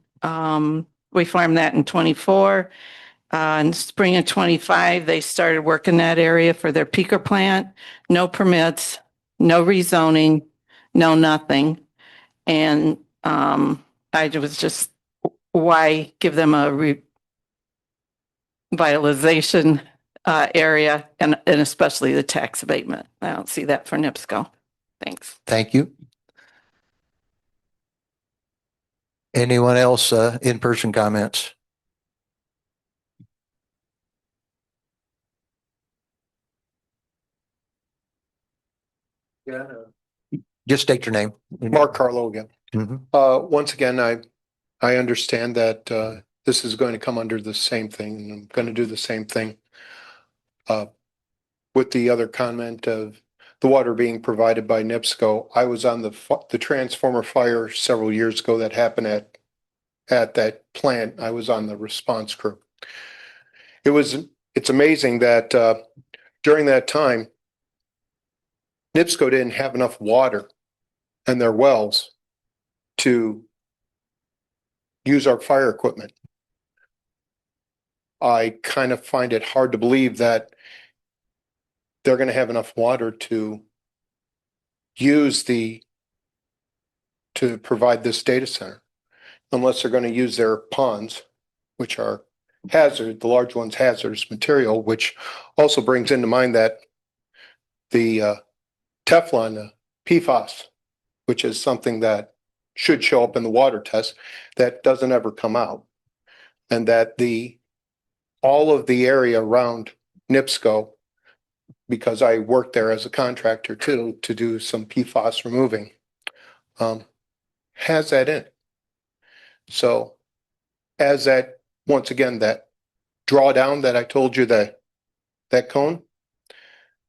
we farmed that in 24. In spring of 25, they started working that area for their peaker plant. No permits, no rezoning, no nothing. And I was just, why give them a revitalization area and especially the tax abatement? I don't see that for NIPSCO. Thanks. Thank you. Anyone else in-person comments? Yeah. Just state your name. Mark Carlo again. Mhm. Once again, I understand that this is going to come under the same thing, and I'm going to do the same thing. With the other comment of the water being provided by NIPSCO, I was on the transformer fire several years ago that happened at that plant. I was on the response crew. It's amazing that during that time, NIPSCO didn't have enough water in their wells to use our fire equipment. I kind of find it hard to believe that they're going to have enough water to provide this data center, unless they're going to use their ponds, which are the large ones, hazardous material, which also brings into mind that the Teflon, PFAS, which is something that should show up in the water test, that doesn't ever come out. And that all of the area around NIPSCO, because I worked there as a contractor too, to do some PFAS removing, has that in it. So as that, once again, that drawdown that I told you, that cone,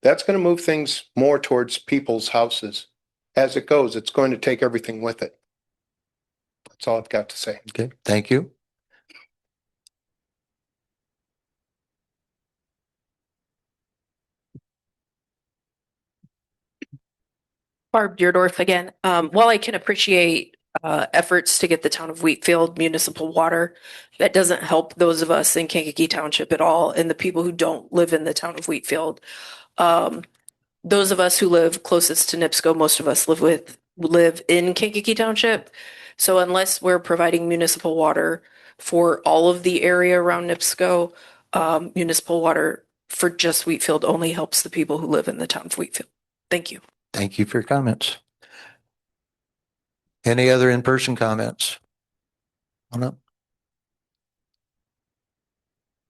that's going to move things more towards people's houses. As it goes, it's going to take everything with it. That's all I've got to say. Okay, thank you. Barb Deerdorf again. While I can appreciate efforts to get the town of Wheatfield municipal water, that doesn't help those of us in Kankakee Township at all and the people who don't live in the town of Wheatfield. Those of us who live closest to NIPSCO, most of us live in Kankakee Township. So unless we're providing municipal water for all of the area around NIPSCO, municipal water for just Wheatfield only helps the people who live in the town of Wheatfield. Thank you. Thank you for your comments. Any other in-person comments? No.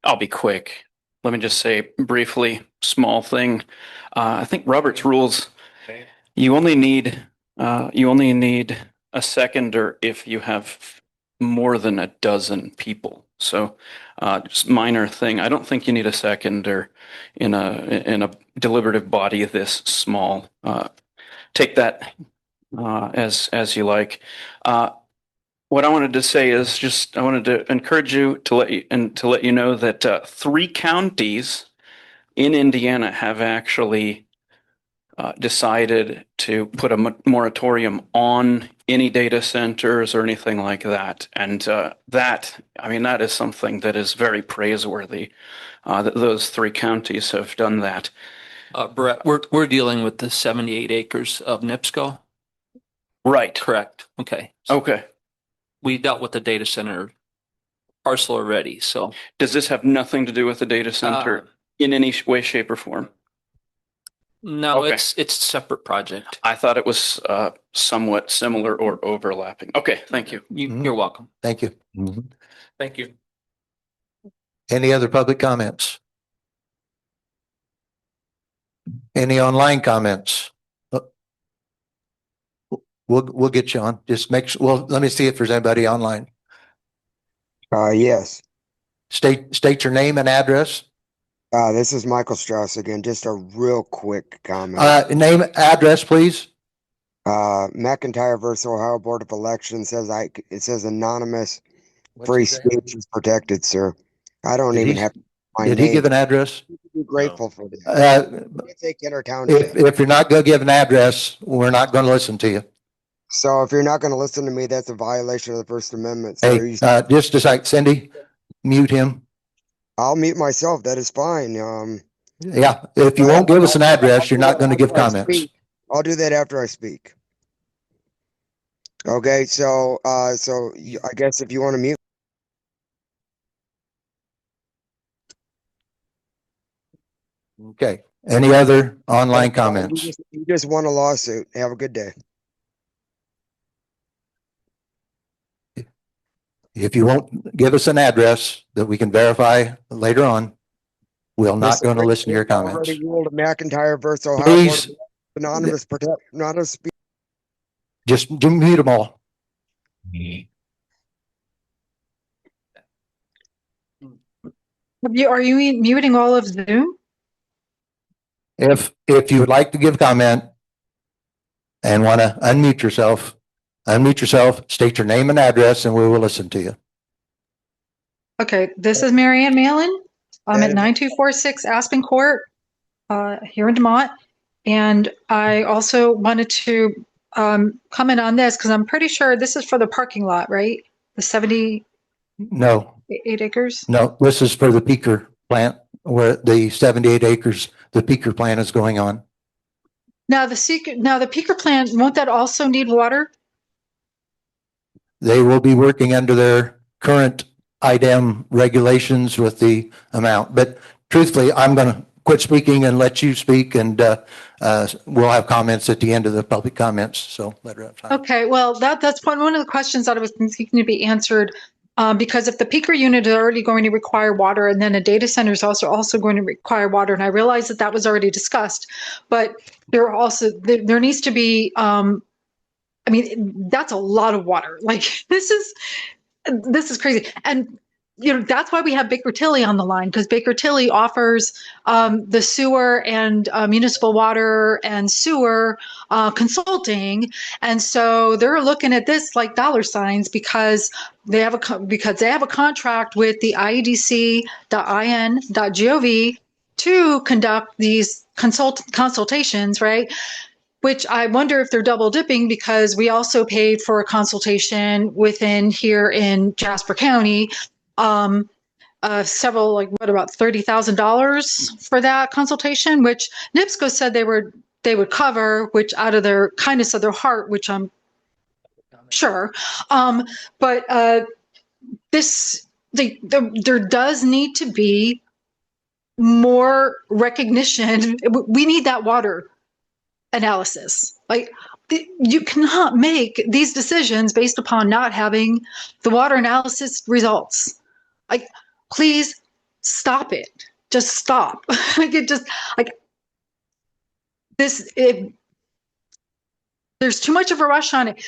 I'll be quick. Let me just say briefly, small thing. I think Robert's rules, you only need a seconder if you have more than a dozen people. So just minor thing. I don't think you need a seconder in a deliberative body this small. Take that as you like. What I wanted to say is I wanted to encourage you to let you know that 3 counties in Indiana have actually decided to put a moratorium on any data centers or anything like that. And that is something that is very praiseworthy, that those 3 counties have done that. Brett, we're dealing with the 78 acres of NIPSCO. Right. Correct. Okay. Okay. We dealt with the data center parcel already. So does this have nothing to do with the data center in any way, shape, or form? No, okay. It's a separate project. I thought it was somewhat similar or overlapping. Okay, thank you. You're welcome. Thank you. Thank you. Any other public comments? Any online comments? We'll get you on. Just let me see if there's anybody online. Yes. State your name and address. This is Michael Strauss again. Just a real quick comment. Name, address, please. McIntyre versus Ohio Board of Elections says it says anonymous What's free he say? speech is protected, sir. I don't Did even he- have my Did he name. give an address? Be grateful for that. Can't say Kenner If, Township. if you're not going to give an address, we're not going to listen to you. So if you're not going to listen to me, that's a violation of the First Amendment, sir. Hey, just a sec, Cindy, mute him. I'll mute myself. That is fine. Yeah, if you but won't give us an I'll address, do you're not that going to give after I comments. speak. I'll do that after I speak. Okay, so I guess if you want to mute. Okay, any other online comments? You just won a lawsuit. Have a good day. If you won't give us an address that we can verify later on, we're not going to listen to your comments. Already ruled McIntyre versus Ohio Please, Board of anonymous speech. just mute them all. Are you muting all of Zoom? If you would like to give comment and want to unmute yourself, state your name and address, and we will listen to you. Okay, this is Marianne Malin. I'm at 9246 Aspen Court, here in DeMont. And I also wanted to comment on this because I'm pretty sure this is for the parking lot, right? The 78 No, acres? no, this is for the peaker plant where the 78 acres, the peaker plant is going on. Now the peaker plant, won't that also need water? They will be working under their current IDEM regulations with the amount. But truthfully, I'm going to quit speaking and let you speak, and we'll have comments at the end of the public comments. So let her have time. Okay, well, that's one of the questions that I was thinking to be answered. Because if the peaker unit is already going to require water, and then a data center is also going to require water, and I realize that was already discussed, but there needs to be, I mean, that's a lot of water. Like this is crazy. And that's why we have Baker Tilly on the line, because Baker Tilly offers the sewer and municipal water and sewer consulting. And so they're looking at this like dollar signs because they have a contract with the iedc.in.gov to conduct these consultations, right? Which I wonder if they're double dipping, because we also paid for a consultation within here in Jasper County, several, like about $30,000 for that consultation, which NIPSCO said they would cover, which out of their kindness of their heart, which I'm sure. But there does need to be more recognition. We need that water analysis. Like you cannot make these decisions based upon not having the water analysis results. Like, please stop it. Just stop. Like it just like this. There's too much of a rush on it.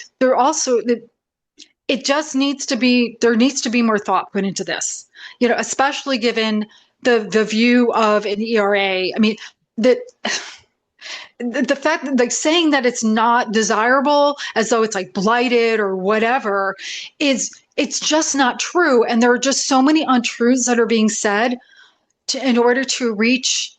It just needs to be. There needs to be more thought put into this. Especially given the view of an ERA. I mean that. The fact that like saying that it's not desirable as though it's like blighted or whatever it's just not true. And there are just so many untruths that are being said in order to reach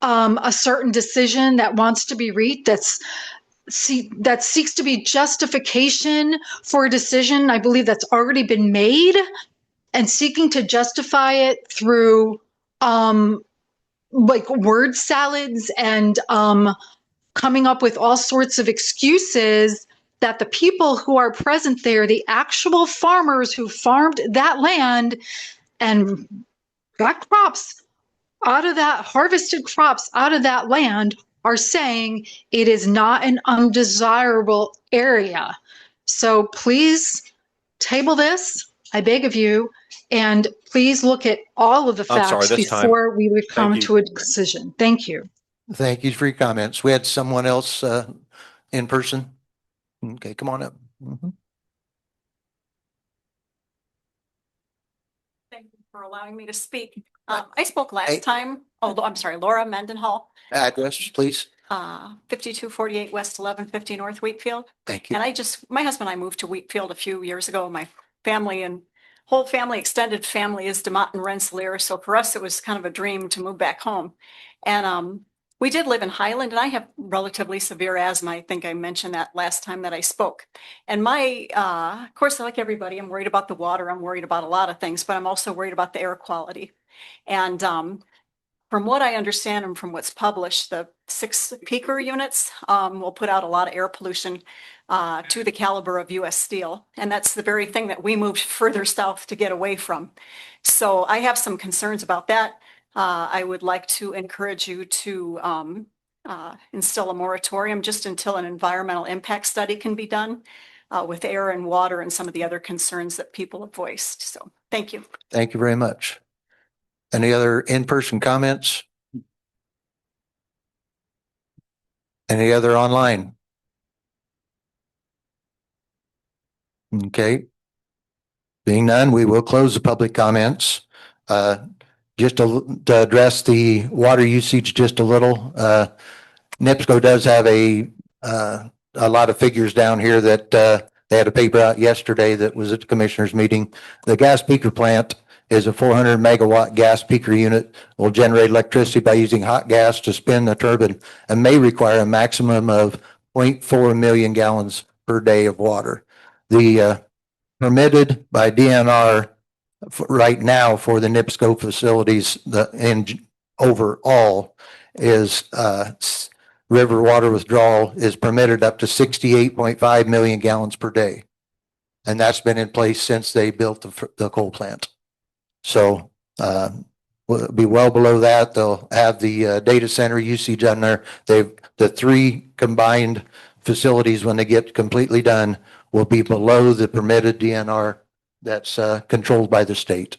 a certain decision that wants to be reached that seeks to be justification for a decision I believe that's already been made, and seeking to justify it through like word salads and coming up with all sorts of excuses that the people who are present there, the actual farmers who farmed that land and got crops out of that, harvested crops out of that land, are saying it is not an undesirable area. So please table this, I beg of you, and please look at all of the facts before we would come to a decision. Thank you. Thank you for your comments. We had someone else in person. Okay, come on up. Thank you for allowing me to speak. I spoke Hey. last time. Oh, I'm sorry, Laura Mendenhall, Address, please. 5248 West 1150 North Wheatfield. Thank you. And my husband and I moved to Wheatfield a few years ago. My family and whole family, extended family is DeMott and Rensselaer. So for us, it was kind of a dream to move back home. And we did live in Highland, and I have relatively severe asthma. I think I mentioned that last time that I spoke. And of course, like everybody, I'm worried about the water. I'm worried about a lot of things, but I'm also worried about the air quality. And from what I understand and from what's published, the 6 peaker units will put out a lot of air pollution to the caliber of U.S. Steel. And that's the very thing that we moved further south to get away from. So I have some concerns about that. I would like to encourage you to instill a moratorium just until an environmental impact study can be done with air and water and some of the other concerns that people have voiced. So thank you. Thank you very much. Any other in-person comments? Any other online? Okay. Being none, we will close the public comments. Just to address the water usage just a little, NIPSCO does have a lot of figures down here that they had a paper out yesterday that was at the commissioners meeting. The gas peaker plant is a 400 megawatt gas peaker unit, will generate electricity by using hot gas to spin the turbine and may require a maximum of 0.4 million gallons per day of water. The permitted by DNR right now for the NIPSCO facilities, overall is river water withdrawal is permitted up to 68.5 million gallons per day. And that's been in place since they built the coal plant. So will be well below that. They'll have the data center usage on there. The 3 combined facilities, when they get completely done, will be below the permitted DNR that's controlled by the state.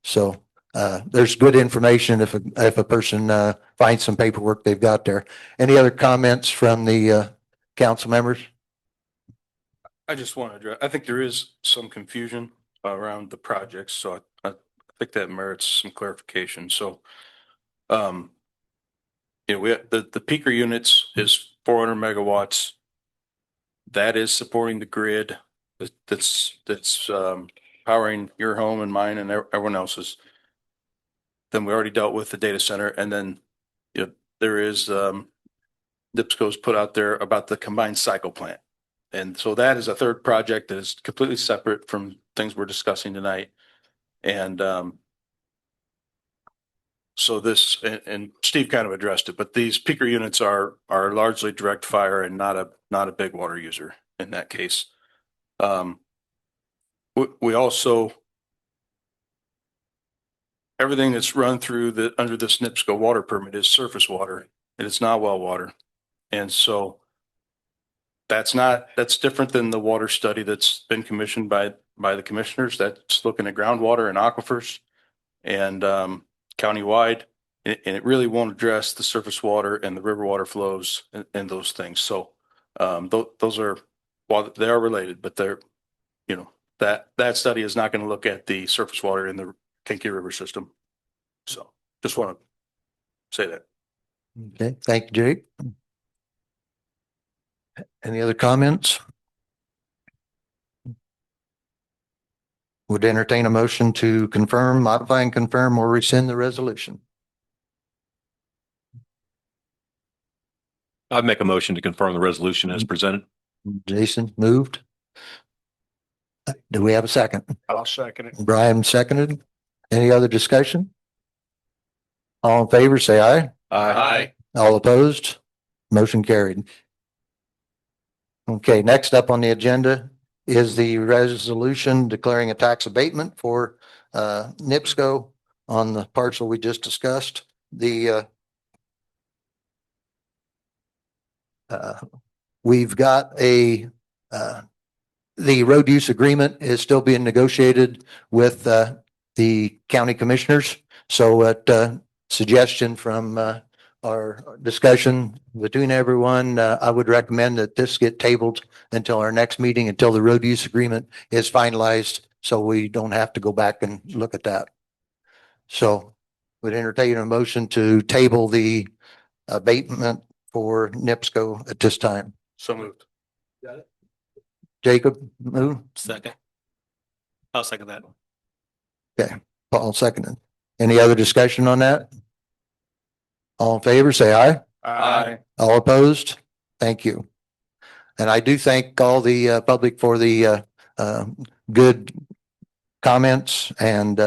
So there's good information if a person finds some paperwork they've got there. Any other comments from the council members? I just want to address, I think there is some confusion around the projects, so I think that merits some clarification. So, we have the peaker units is 400 megawatts. That is supporting the grid that's powering your home and mine and everyone else's. Then we already dealt with the data center, and then there is NIPSCO's put out there about the combined cycle plant. And so that is a third project that is completely separate from things we're discussing tonight. And so this, and Steve kind of addressed it, but these peaker units are largely direct fire and not a big water user in that case. We also, everything that's run through under this NIPSCO water permit is surface water, and it's not well water. And so that's different than the water study that's been commissioned by the commissioners. That's looking at groundwater and aquifers and countywide, and it really won't address the surface water and the river water flows and those things. So those are, while they are related, but they're, that study is not going to look at the surface water in the Kankakee River system. So just want to say that. Okay, thank you, Jake. Any other comments? Would entertain a motion to confirm, modify and confirm or rescind the resolution. I'd make a motion to confirm the resolution as presented. Jason moved. Do we have a second? I'll second it. Brian seconded. Any other discussion? All in favor, say aye. Aye. All opposed? Motion carried. Okay, next up on the agenda is the resolution declaring a tax abatement for NIPSCO on the parcel we just discussed. We've got the road use agreement is still being negotiated with the county commissioners. So at suggestion from our discussion between everyone, I would recommend that this get tabled until our next meeting, until the road use agreement is finalized, so we don't have to go back and look at that. So would entertain a motion to table the abatement for NIPSCO at this time. So moved. Jacob, move. Second. I'll second that. Okay, Paul seconded. Any other discussion on that? All in favor, say aye. Aye. All opposed? Thank you. And I do thank all the public for the good comments and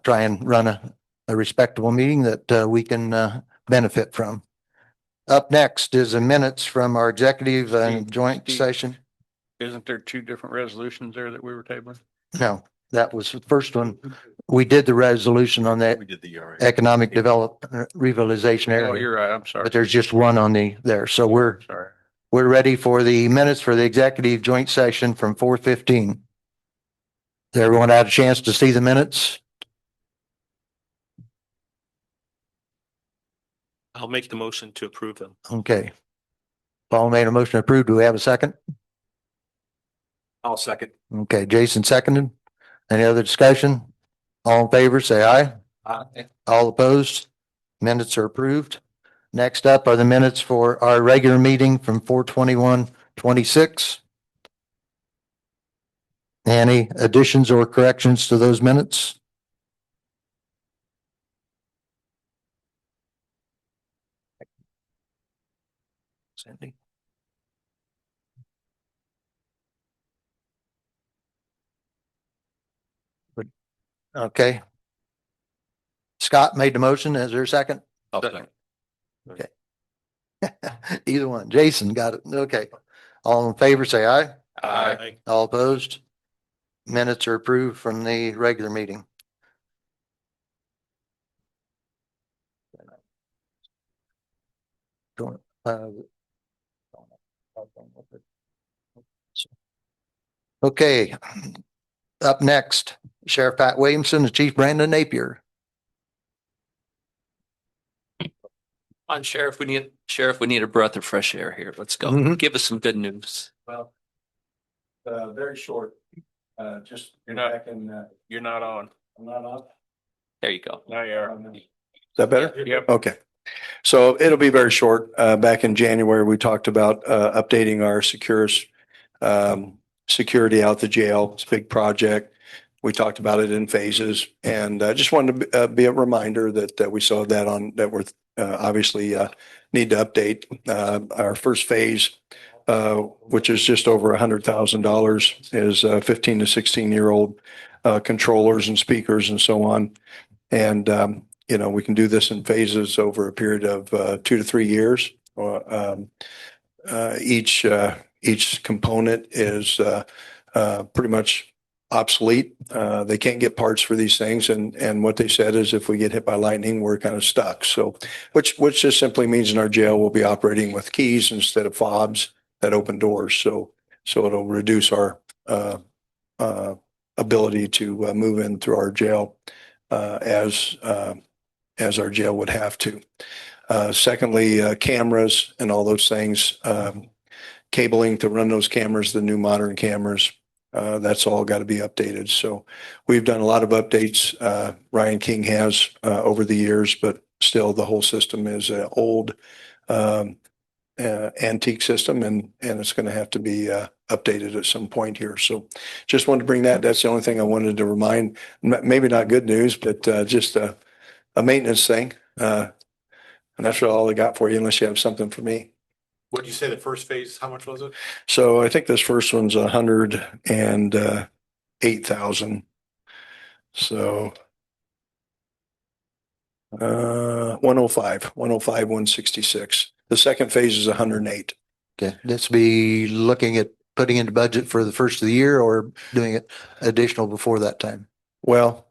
try and run a respectable meeting that we can benefit from. Up next is the minutes from our executive and joint Steve. session. Isn't there two different resolutions there that we were tabling? No, that was the first one. We did the resolution on that We did the ERA. economic development revitalization Oh, area, you're right. I'm sorry. but there's just one on the there. So Sorry. we're ready for the minutes for the executive joint session from 4:15. Everyone had a chance to see the minutes? I'll make the motion to approve them. Okay. Paul made a motion to approve. Do we have a second? I'll second. Okay, Jason seconded. Any other discussion? All in favor, say aye. Aye. All opposed? Minutes are approved. Next up are the minutes for our regular meeting from 4/21/26. Any additions or corrections to those minutes? Cindy? Okay. Scott made the motion. Is there a second? I'll second. Okay. Either one. Jason got it. Okay. All in favor, say aye. Aye. All opposed? Minutes are approved from the regular meeting. Okay. Up next, Sheriff Pat Williamson and Chief Brandon Napier. Sheriff, we need a breath of fresh air here. Let's go. Mhm. Give us some good news. Well, very short. Just you're not you're not on. I'm not on. There you go. Now you are. Is that better? Yep. Okay. So it'll be very short. Back in January, we talked about updating our security out the jail. It's a big project. We talked about it in phases, and I just wanted to be a reminder that we saw that that we're obviously need to update our first phase, which is just over $100,000, is 15 to 16-year-old controllers and speakers and so on. And we can do this in phases over a period of 2 to 3 years. Each component is pretty much obsolete. They can't get parts for these things. And what they said is if we get hit by lightning, we're kind of stuck. So, which just simply means in our jail, we'll be operating with keys instead of fobs that open doors. So it'll reduce our ability to move in through our jail as our jail would have to. Secondly, cameras and all those things, cabling to run those cameras, the new modern cameras, that's all got to be updated. So we've done a lot of updates. Ryan King has over the years, but still the whole system is an old antique system, and it's going to have to be updated at some point here. So just wanted to bring that. That's the only thing I wanted to remind. Maybe not good news, but just a maintenance thing. And that's all I got for you, unless you have something for me. What did you say the first phase, how much was it? So I think this first one's 108,000. So 105, 166. The second phase is 108. Okay, let's be looking at putting into budget for the first of the year or doing it additional before that time. Well,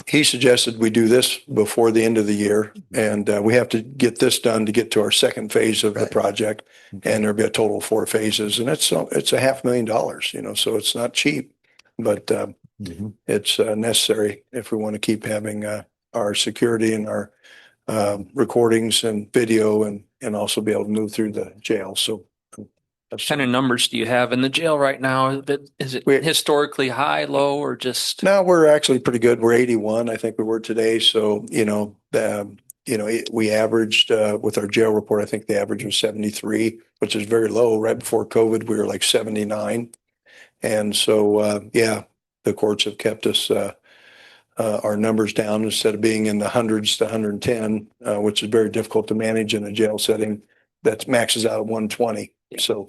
he suggested we do this before the end of the year, and we have to get this done to get to our second phase of the project. And there'll be a total of 4 phases, and it's $500,000, so it's not cheap, but it's necessary if we want to keep having our security and our recordings and video and also be able to move through the jail. So What kind of numbers do you have in the jail right now? Is it historically high, low, or just? No, we're actually pretty good. We're 81, I think we were today. So, we averaged, with our jail report, I think the average was 73, which is very low. Right before COVID, we were like 79. And so, the courts have kept us, our numbers down instead of being in the hundreds to 110, which is very difficult to manage in a jail setting that maxes out at 120. So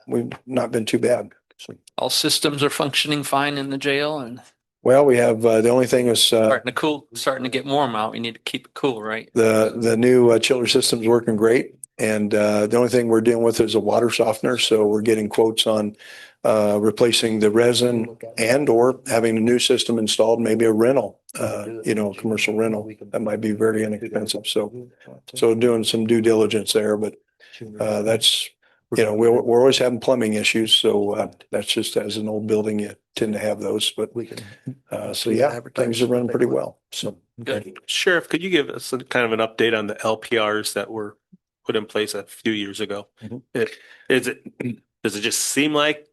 we've not been too bad. So, All systems are functioning fine in the jail and well, we have, the only thing is, starting to get warm out. We need to keep it cool, right? the new chiller system's working great. And the only thing we're dealing with is a water softener. So we're getting quotes on replacing the resin and or having a new system installed, maybe a rental, commercial rental. That might be very inexpensive. So doing some due diligence there, but that's, we're always having plumbing issues. So that's just as an old building, you tend to have those. But things are running pretty well. So Good. Sheriff, could you give us kind of an update on the LPRs that were put in place a few years ago? Does it just seem like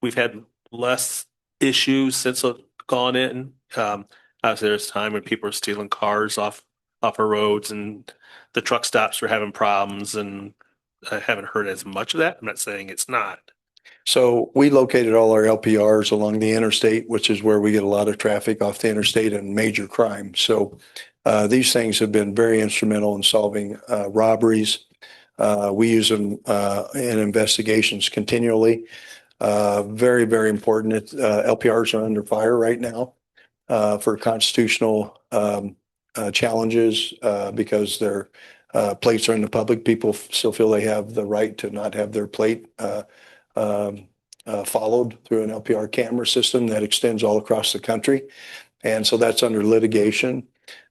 we've had less issues since it's gone in? Obviously, there's a time when people are stealing cars off our roads and the truck stops were having problems, and I haven't heard as much of that. I'm not saying it's not. So we located all our LPRs along the interstate, which is where we get a lot of traffic off the interstate and major crime. So these things have been very instrumental in solving robberies. We use them in investigations continually. Very, very important. LPRs are under fire right now for constitutional challenges because their plates are in the public. People still feel they have the right to not have their plate followed through an LPR camera system that extends all across the country. And so that's under litigation.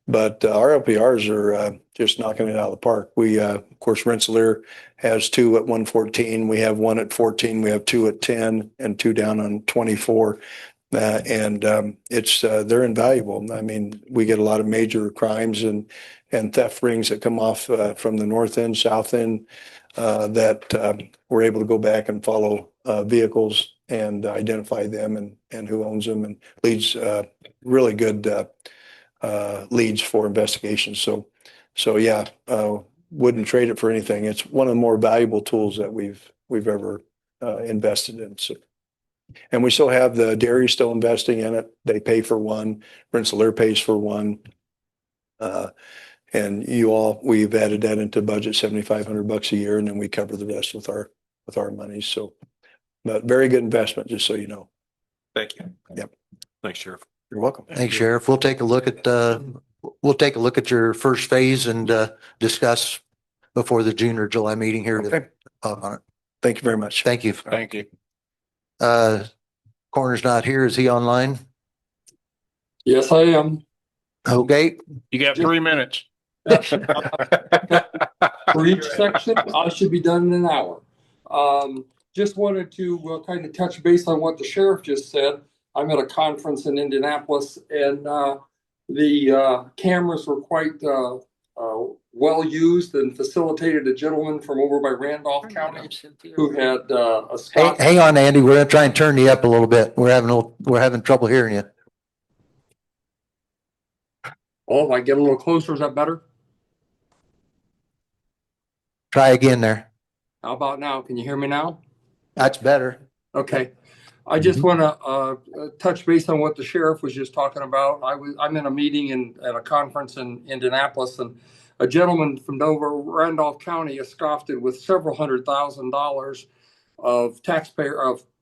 But our LPRs are just knocking it out of the park. We, of course, Rensselaer has 2 at 114. We have 1 at 14. We have 2 at 10 and 2 down on 24. They're invaluable. I mean, we get a lot of major crimes and theft rings that come off from the north end, south end, that we're able to go back and follow vehicles and identify them and who owns them, and leads really good leads for investigations. So wouldn't trade it for anything. It's one of the more valuable tools that we've ever invested in. So, and we still have the dairy still investing in it. They pay for one. Rensselaer pays for one. And we've added that into budget, $7,500 a year, and then we cover the rest with our money. So, but very good investment, just so you know. Thank you. Yep. Thanks, Sheriff. You're welcome. Thanks, Sheriff. We'll take a look at your first phase and discuss before the June or July meeting here. Okay. On it. Thank you very much. Thank you. Thank you. Coroner's not here. Is he online? Yes, I am. Okay. You got 3 minutes. For each section, I should be done in an hour. Just wanted to kind of touch base on what the sheriff just said. I'm at a conference in Indianapolis, and the cameras were quite well used and facilitated a gentleman from over by Randolph County who had a Scott. Hang on, Andy. We're gonna try and turn you up a little bit. We're having trouble hearing you. Oh, if I get a little closer, is that better? Try again there. How about now? Can you hear me now? That's better. Okay. I just want to touch base on what the sheriff was just talking about. I'm in a meeting at a conference in Indianapolis, and a gentleman from Randolph County escoffed with several $100,000 of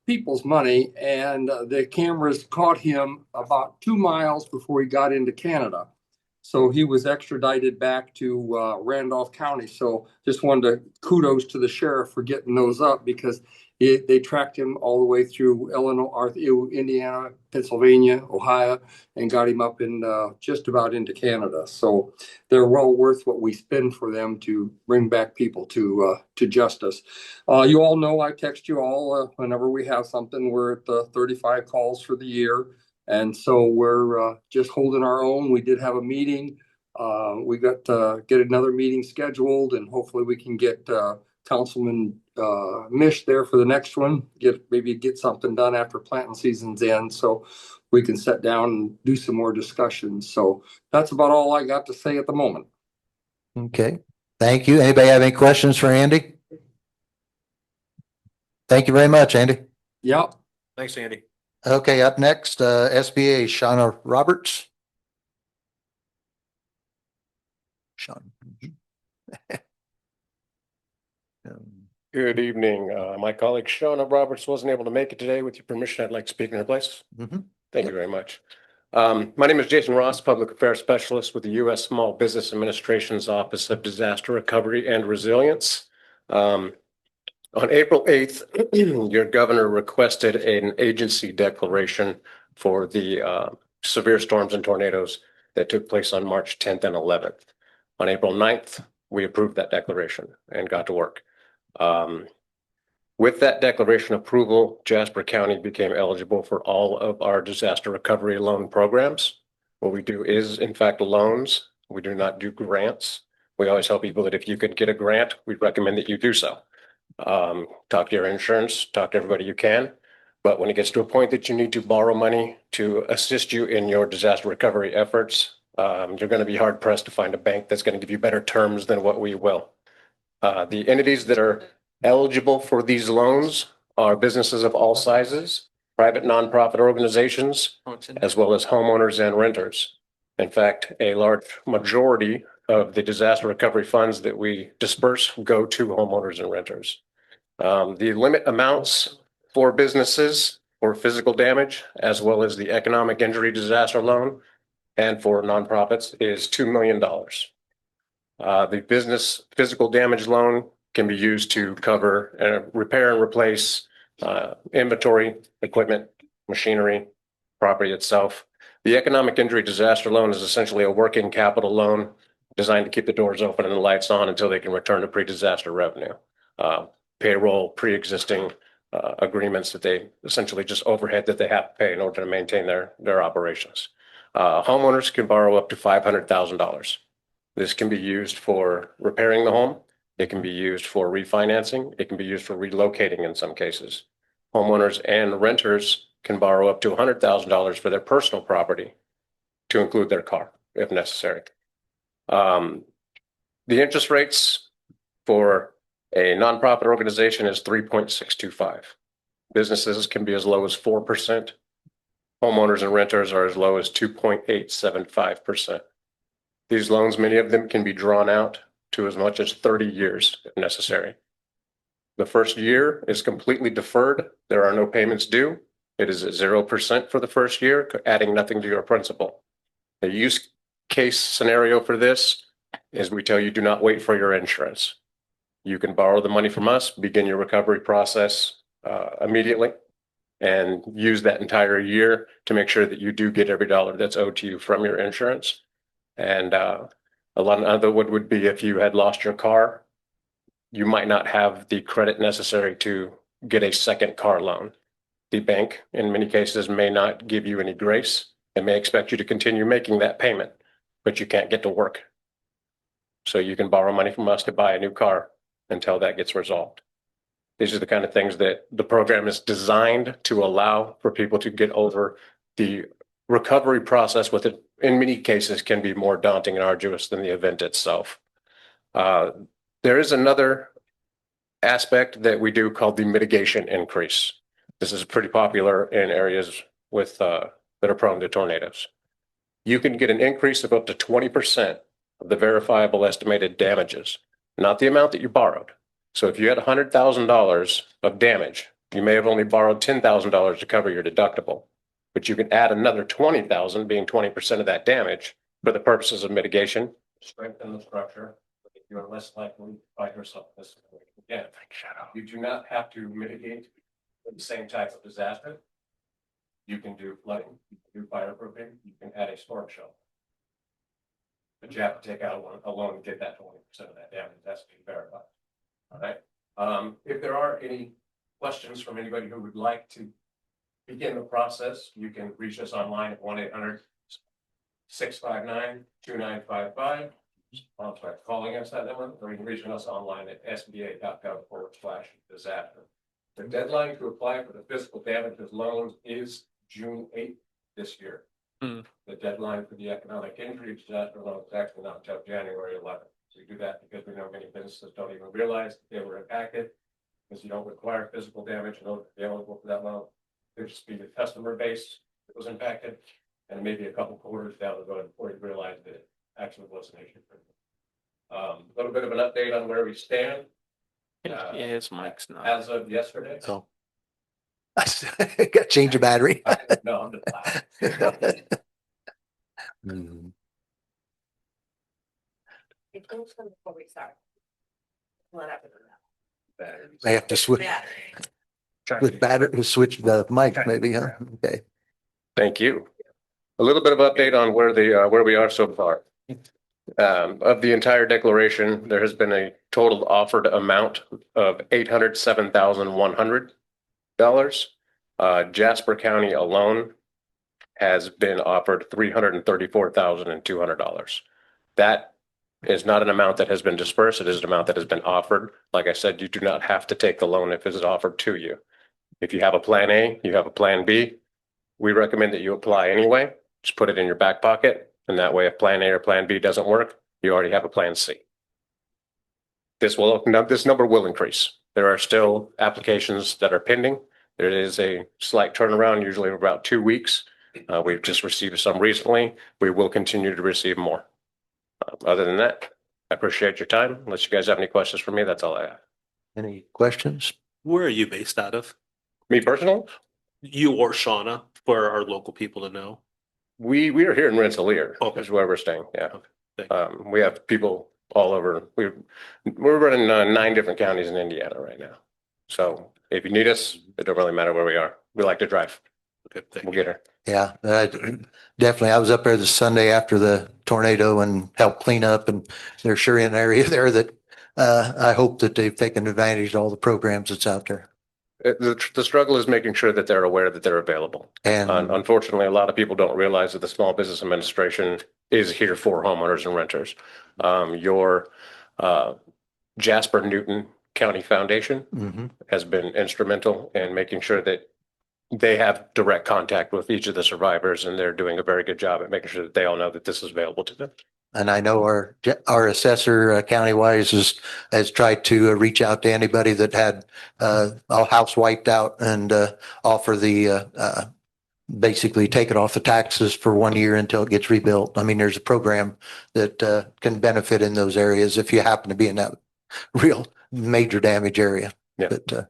people's money, and the cameras caught him about 2 miles before he got into Canada. So he was extradited back to Randolph County. So just wanted to kudos to the sheriff for getting those up, because they tracked him all the way through Indiana, Pennsylvania, Ohio, and got him up in just about into Canada. So they're well worth what we spend for them to bring back people to justice. You all know I text you all whenever we have something. We're at the 35 calls for the year. And so we're just holding our own. We did have a meeting. We got to get another meeting scheduled, and hopefully we can get Councilman Mish there for the next one, maybe get something done after planting season's end, so we can sit down and do some more discussions. So that's about all I got to say at the moment. Okay, thank you. Anybody have any questions for Andy? Thank you very much, Andy. Yep. Thanks, Andy. Okay, up next, SBA, Shauna Roberts. Sean. Good evening. My colleague Shauna Roberts wasn't able to make it today. With your permission, I'd like to speak in her place. Thank you very much. My name is Jason Ross, Public Affairs Specialist with the U.S. Small Business Administration's Office of Disaster Recovery and Resilience. On April 8th, your governor requested an agency declaration for the severe storms and tornadoes that took place on March 10th and 11th. On April 9th, we approved that declaration and got to work. With that declaration approval, Jasper County became eligible for all of our disaster recovery loan programs. What we do is, in fact, loans. We do not do grants. We always tell people that if you could get a grant, we recommend that you do so. Talk to your insurance, talk to everybody you can. But when it gets to a point that you need to borrow money to assist you in your disaster recovery efforts, you're going to be hard pressed to find a bank that's going to give you better terms than what we will. The entities that are eligible for these loans are businesses of all sizes, private nonprofit organizations, as well as homeowners and renters. In fact, a large majority of the disaster recovery funds that we disperse go to homeowners and renters. The limit amounts for businesses for physical damage, as well as the economic injury disaster loan, and for nonprofits is $2 million. The business physical damage loan can be used to cover and repair and replace inventory, equipment, machinery, property itself. The economic injury disaster loan is essentially a working capital loan designed to keep the doors open and the lights on until they can return to pre-disaster revenue. Payroll, pre-existing agreements that they essentially just overhead that they have to pay in order to maintain their operations. Homeowners can borrow up to $500,000. This can be used for repairing the home. It can be used for refinancing. It can be used for relocating in some cases. Homeowners and renters can borrow up to $100,000 for their personal property to include their car if necessary. The interest rates for a nonprofit organization is 3.625. Businesses can be as low as 4%. Homeowners and renters are as low as 2.875%. These loans, many of them can be drawn out to as much as 30 years if necessary. The first year is completely deferred. There are no payments due. It is at 0% for the first year, adding nothing to your principal. The use case scenario for this is we tell you do not wait for your insurance. You can borrow the money from us, begin your recovery process immediately, and use that entire year to make sure that you do get every dollar that's owed to you from your insurance. And a lot of other would be if you had lost your car, you might not have the credit necessary to get a second car loan. The bank, in many cases, may not give you any grace and may expect you to continue making that payment, but you can't get to work. So you can borrow money from us to buy a new car until that gets resolved. These are the kind of things that the program is designed to allow for people to get over. The recovery process with it, in many cases, can be more daunting and arduous than the event itself. There is another aspect that we do called the mitigation increase. This is pretty popular in areas with that are prone to tornadoes. You can get an increase of up to 20% of the verifiable estimated damages, not the amount that you borrowed. So if you had $100,000 of damage, you may have only borrowed $10,000 to cover your deductible, but you can add another $20,000, being 20% of that damage, for the purposes of mitigation, strengthen the structure. You are less likely to find yourself in this situation again. You do not have to mitigate the same type of disaster. You can do flooding, you can do fireproofing, you can add a storm shelter. But you have to take out a loan to get that 20% of that damage. That's being verified. All right. If there are any questions from anybody who would like to begin the process, you can reach us online at 1-800-659-2955. by calling us that number, or you can reach us online at sba.gov/disaster. The deadline to apply for the physical damages loans is June 8th this year. The deadline for the economic injury disaster loan is actually not until January 11th. So we do that because we know many businesses don't even realize they were impacted, because you don't require physical damage in order to be eligible for that loan. There'd just be the customer base that was impacted, and maybe a couple quarters down the road before you realize that it actually was an issue. A little bit of an update on where we stand. Yeah, his mic's not. As of yesterday. So. Got to change your battery. No, I'm just laughing. Mhm. Before we start. They have to switch the mic maybe, huh? Okay. Thank you. A little bit of update on where we are so far. Of the entire declaration, there has been a total offered amount of $807,100. Jasper County alone has been offered $334,200. That is not an amount that has been dispersed. It is an amount that has been offered. Like I said, you do not have to take the loan if it is offered to you. If you have a plan A, you have a plan B, we recommend that you apply anyway. Just put it in your back pocket. And that way, if plan A or plan B doesn't work, you already have a plan C. This number will increase. There are still applications that are pending. There is a slight turnaround, usually about 2 weeks. We've just received some recently. We will continue to receive more. Other than that, I appreciate your time. Unless you guys have any questions for me, that's all I have. Any questions? Where are you based out of? Me personally? You or Shauna, for our local people to know. We are here in Rensselaer. Okay. Is where we're staying. Yeah. Okay. We have people all over. We're running 9 different counties in Indiana right now. So if you need us, it don't really matter where we are. We like to drive. Okay, We'll get her. Yeah, definitely. I was up there the Sunday after the tornado and helped clean up, and there's sure an area there that I hope that they've taken advantage of all the programs that's out there. The struggle is making sure that they're aware that they're available. And unfortunately, a lot of people don't realize that the Small Business Administration is here for homeowners and renters. Your Jasper Newton County Foundation has been instrumental in making sure that they have direct contact with each of the survivors, and they're doing a very good job at making sure that they all know that this is available to them. And I know our assessor county-wise has tried to reach out to anybody that had a house wiped out and offer the basically take it off the taxes for 1 year until it gets rebuilt. I mean, there's a program that can benefit in those areas if you happen to be in that real major damage area. Yeah. But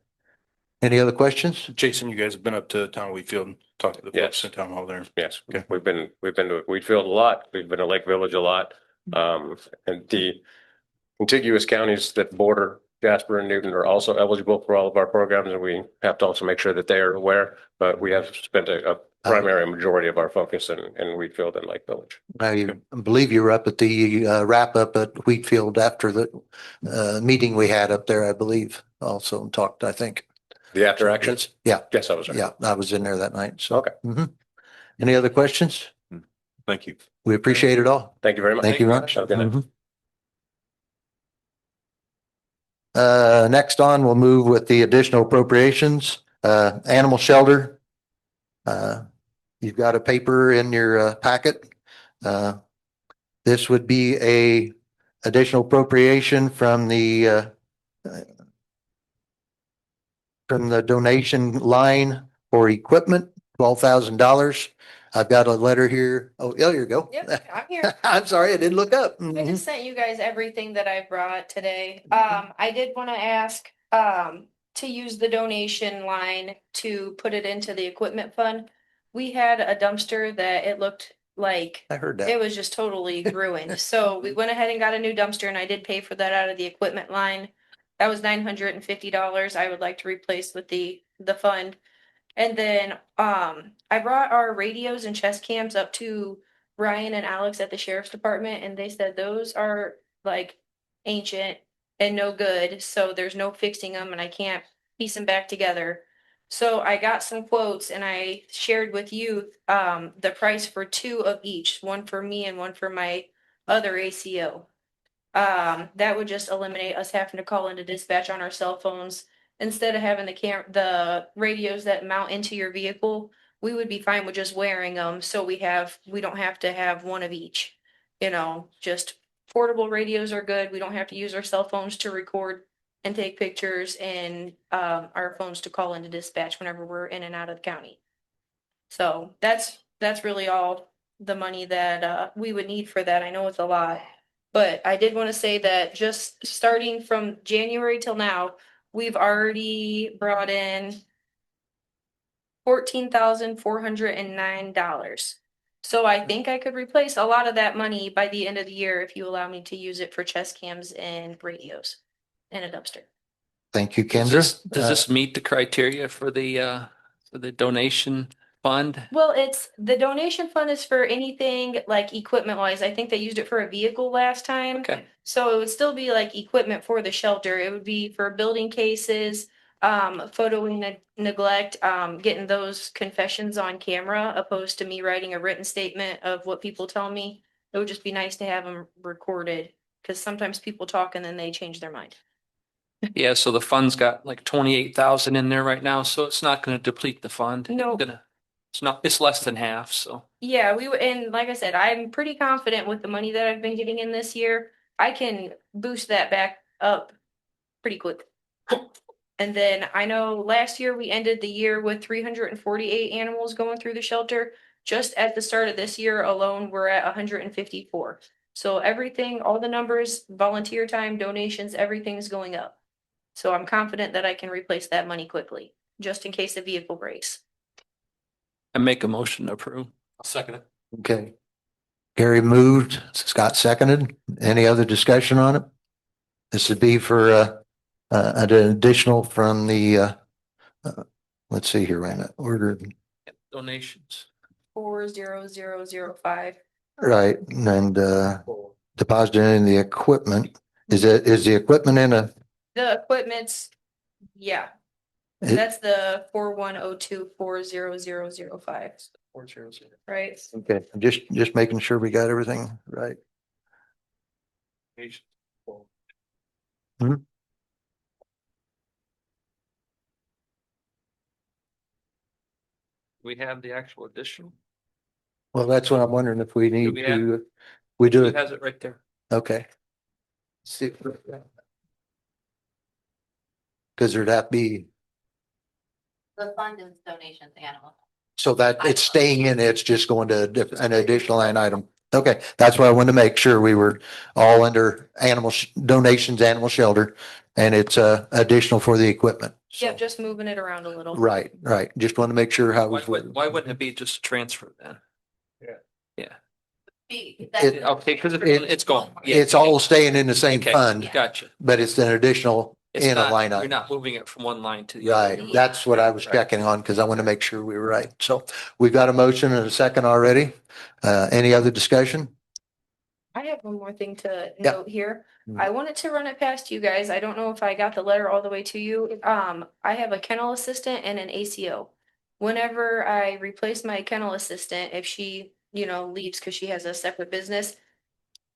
any other questions? Jason, you guys have been up to town Wheatfield and talked to the folks in town hall there. Yes. Okay. We've been to Wheatfield a lot. We've been to Lake Village a lot. And the contiguous counties that border Jasper and Newton are also eligible for all of our programs, and we have to also make sure that they are aware. But we have spent a primary majority of our focus in Wheatfield and Lake Village. I believe you were up at the wrap up at Wheatfield after the meeting we had up there, I believe, also and talked, I think. The after actions? Yeah. Yes, I was there. Yeah, I was in there that night. So, okay. Any other questions? Thank you. We appreciate it all. Thank you very much. Thank you much. Have a good night. Next on, we'll move with the additional appropriations, animal shelter. You've got a paper in your packet. This would be a additional appropriation from the donation line for equipment, $12,000. I've got a letter here. Oh, there you go. Yep, I'm here. I'm sorry, I didn't look up. I just sent you guys everything that I brought today. I did want to ask to use the donation line to put it into the equipment fund. We had a dumpster that it looked like I heard that. it was just totally ruined. So we went ahead and got a new dumpster, and I did pay for that out of the equipment line. That was $950. I would like to replace with the fund. And then I brought our radios and chest cams up to Ryan and Alex at the sheriff's department, and they said those are like ancient and no good, so there's no fixing them, and I can't piece them back together. So I got some quotes, and I shared with you the price for 2 of each, one for me and one for my other ACO. That would just eliminate us having to call into dispatch on our cell phones. Instead of having the radios that mount into your vehicle, we would be fine with just wearing them. So we don't have to have one of each. You know, just portable radios are good. We don't have to use our cell phones to record and take pictures, and our phones to call into dispatch whenever we're in and out of the county. So that's really all the money that we would need for that. I know it's a lot. But I did want to say that just starting from January till now, we've already brought in $14,409. So I think I could replace a lot of that money by the end of the year if you allow me to use it for chest cams and radios and a dumpster. Thank you, Does Kendra. does this meet the criteria for the donation fund? Well, the donation fund is for anything like equipment wise. I think they used it for a vehicle last time. Okay. So it would still be like equipment for the shelter. It would be for building cases, photo neglect, getting those confessions on camera, opposed to me writing a written statement of what people tell me. It would just be nice to have them recorded, because sometimes people talk and then they change their mind. Yeah, so the fund's got like 28,000 in there right now, so it's not gonna deplete the fund. No. It's less than half, so. Yeah, and like I said, I'm pretty confident with the money that I've been getting in this year, I can boost that back up pretty quick. And then I know last year we ended the year with 348 animals going through the shelter. Just at the start of this year alone, we're at 154. So everything, all the numbers, volunteer time, donations, everything's going up. So I'm confident that I can replace that money quickly, just in case the vehicle breaks. I make a motion to approve. I'll second it. Okay. Gary moved, Scott seconded. Any other discussion on it? This would be for an additional from the let's see here, right? Order. Donations. 40005. Right, and deposited in the equipment. Is the equipment in a? The equipment's, yeah. It- That's the 4102400005. 400. Right? Okay, just making sure we got everything right. Hmm? We have the actual additional. Well, that's what I'm wondering if we need we have- to, we do He it. has it right there. Okay. See. Because there'd have to be, The fund is donations animal. so that it's staying in, it's just going to an additional line item. Okay, that's what I wanted to make sure we were all under donations, animal shelter, and it's additional for the equipment. Yeah, just moving it around a little. Right. Just want to make sure how Why, we. why wouldn't it be just a transfer then? It- Okay, because it's gone. Yeah. It's all staying in the same Okay, fund, Gotcha. but it's an additional It's in a not, line you're item. not moving it from one line to the other. Right, that's what I was checking on because I want to make sure we were right. So we've got a motion and a second already. Any other discussion? I have one more thing to Yeah. note here. Mhm. I wanted to run it past you guys. I don't know if I got the letter all the way to you. I have a kennel assistant and an ACO. Whenever I replace my kennel assistant, if she, leaves because she has a separate business,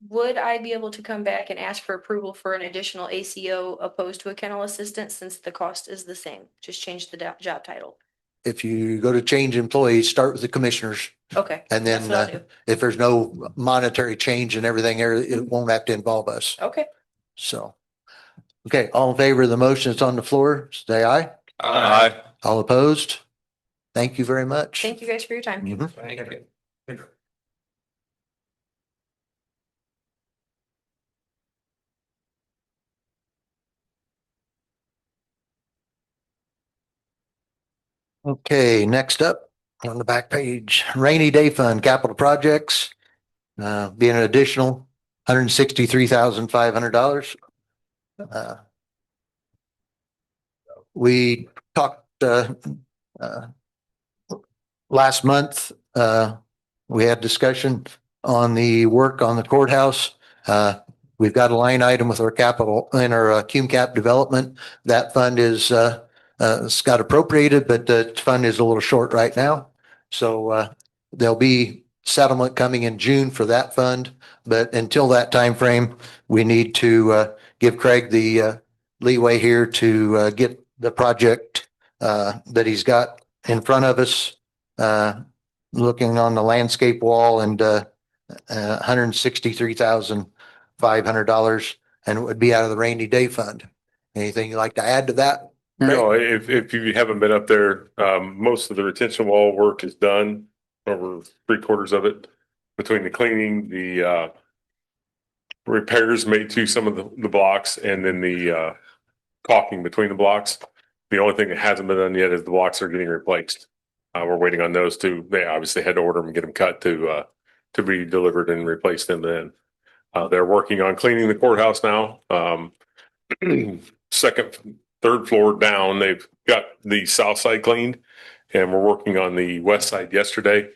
would I be able to come back and ask for approval for an additional ACO opposed to a kennel assistant, since the cost is the same? Just change the job title. If you go to change employees, start with the commissioners. Okay. And that's then what I'll do. if there's no monetary change and everything, it won't have to involve us. Okay. So, okay, all in favor of the motion that's on the floor, say aye. Aye. All opposed? Thank you very much. Thank you guys for your time. Mhm. Thank you. Okay, next up on the back page, rainy day fund, capital projects, being an additional $163,500. We talked, last month, we had discussion on the work on the courthouse. We've got a line item with our capital in our cum cap development. That fund is, it's got appropriated, but the fund is a little short right now. So, there'll be settlement coming in June for that fund. But until that time frame, we need to give Craig the leeway here to get the project that he's got in front of us, looking on the landscape wall, and $163,500, and it would be out of the rainy day fund. Anything you'd like to add to that? No, if you haven't been up there, most of the retention wall work is done, over 3/4 of it, between the cleaning, the repairs made to some of the blocks, and then the caulking between the blocks. The only thing that hasn't been done yet is the blocks are getting replaced. We're waiting on those two. They obviously had to order them and get them cut to be delivered and replace them then. They're working on cleaning the courthouse now. Second, third floor down, they've got the south side cleaned, and we're working on the west side yesterday.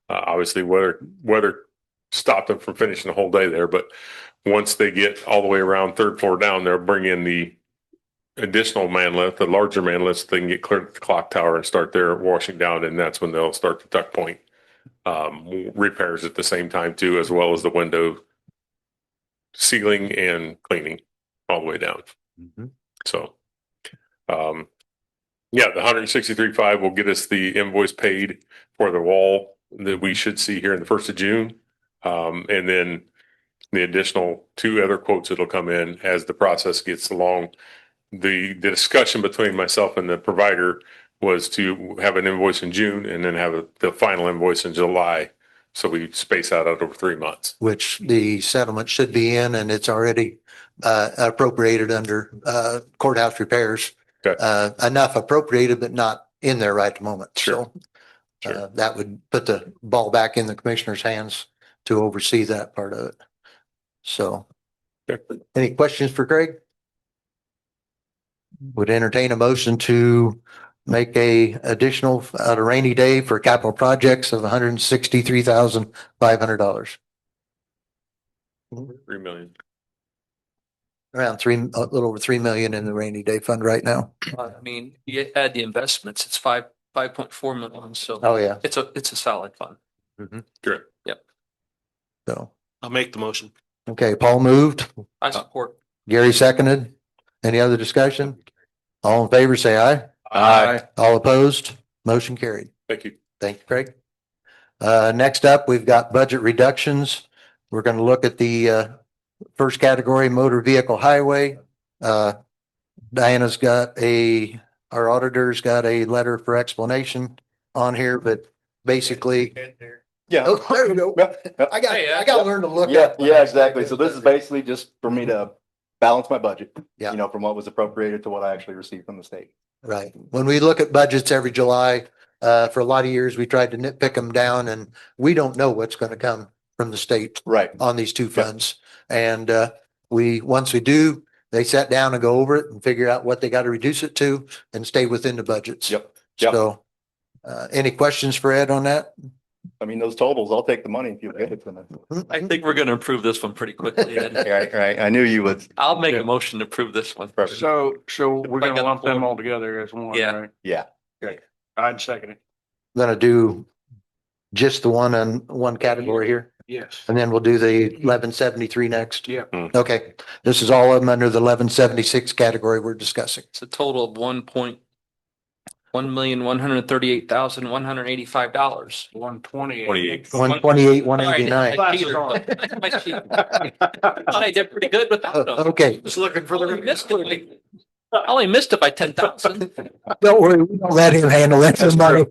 Obviously weather stopped them from finishing the whole day there, but once they get all the way around third floor down, they'll bring in the additional man lift, the larger man lifts, they can get clear to the clock tower and start their washing down, and that's when they'll start the tuck point repairs at the same time too, as well as the window sealing and cleaning all the way down. So, yeah, the 163.5 will get us the invoice paid for the wall that we should see here in the 1st of June. And then the additional 2 other quotes that'll come in as the process gets along. The discussion between myself and the provider was to have an invoice in June and then have the final invoice in July. So we space out over 3 months. Which the settlement should be in, and it's already appropriated under courthouse repairs. Okay. Enough appropriated, but not in there right at the moment. Sure. So that would put the ball back in the commissioner's hands to oversee that part of it. So, any questions for Craig? Would entertain a motion to make a additional rainy day for capital projects of $163,500. 3 million. Around a little over 3 million in the rainy day fund right now. I mean, you add the investments, it's 5.4 million. So Oh yeah. it's a solid fund. Correct. Yep. So I'll make the motion. okay, Paul moved. I support. Gary seconded. Any other discussion? All in favor, say aye. Aye. All opposed, motion carried. Thank you. Thank you, Craig. Next up, we've got budget reductions. We're going to look at the first category, motor vehicle highway. Diana's got our auditor's got a letter for explanation on here, but basically. Yeah. Oh, there you go. I got to learn to look Yeah, up. yeah, exactly. So this is basically just for me to balance my budget. Yeah. You know, from what was appropriated to what I actually received from the state. Right. When we look at budgets every July, for a lot of years, we tried to nitpick them down, and we don't know what's going to come from the state Right. on these 2 funds. And once we do, they sit down and go over it and figure out what they got to reduce it to and stay within the budgets. Yep. So any questions for Ed on that? I mean, those totals, I'll take the money if you get it to me. I think we're going to approve this one pretty quickly. Ed. Right. I knew you would. I'll make a motion to approve this one. Perfect. So we're I gonna got lump the them floor. all together as one, Yeah. right? Yeah. Okay. I'd second it. Going to do just the one on one category here, Yes. and then we'll do the 1173 next. Yeah. Okay. This is all of them under the 1176 category we're discussing. It's a total of $1,138,185. 128. 28. 128, 189. I did pretty good without them. Okay. Just looking for I only missed it by 10,000. Don't worry. We don't let him handle it. Somebody.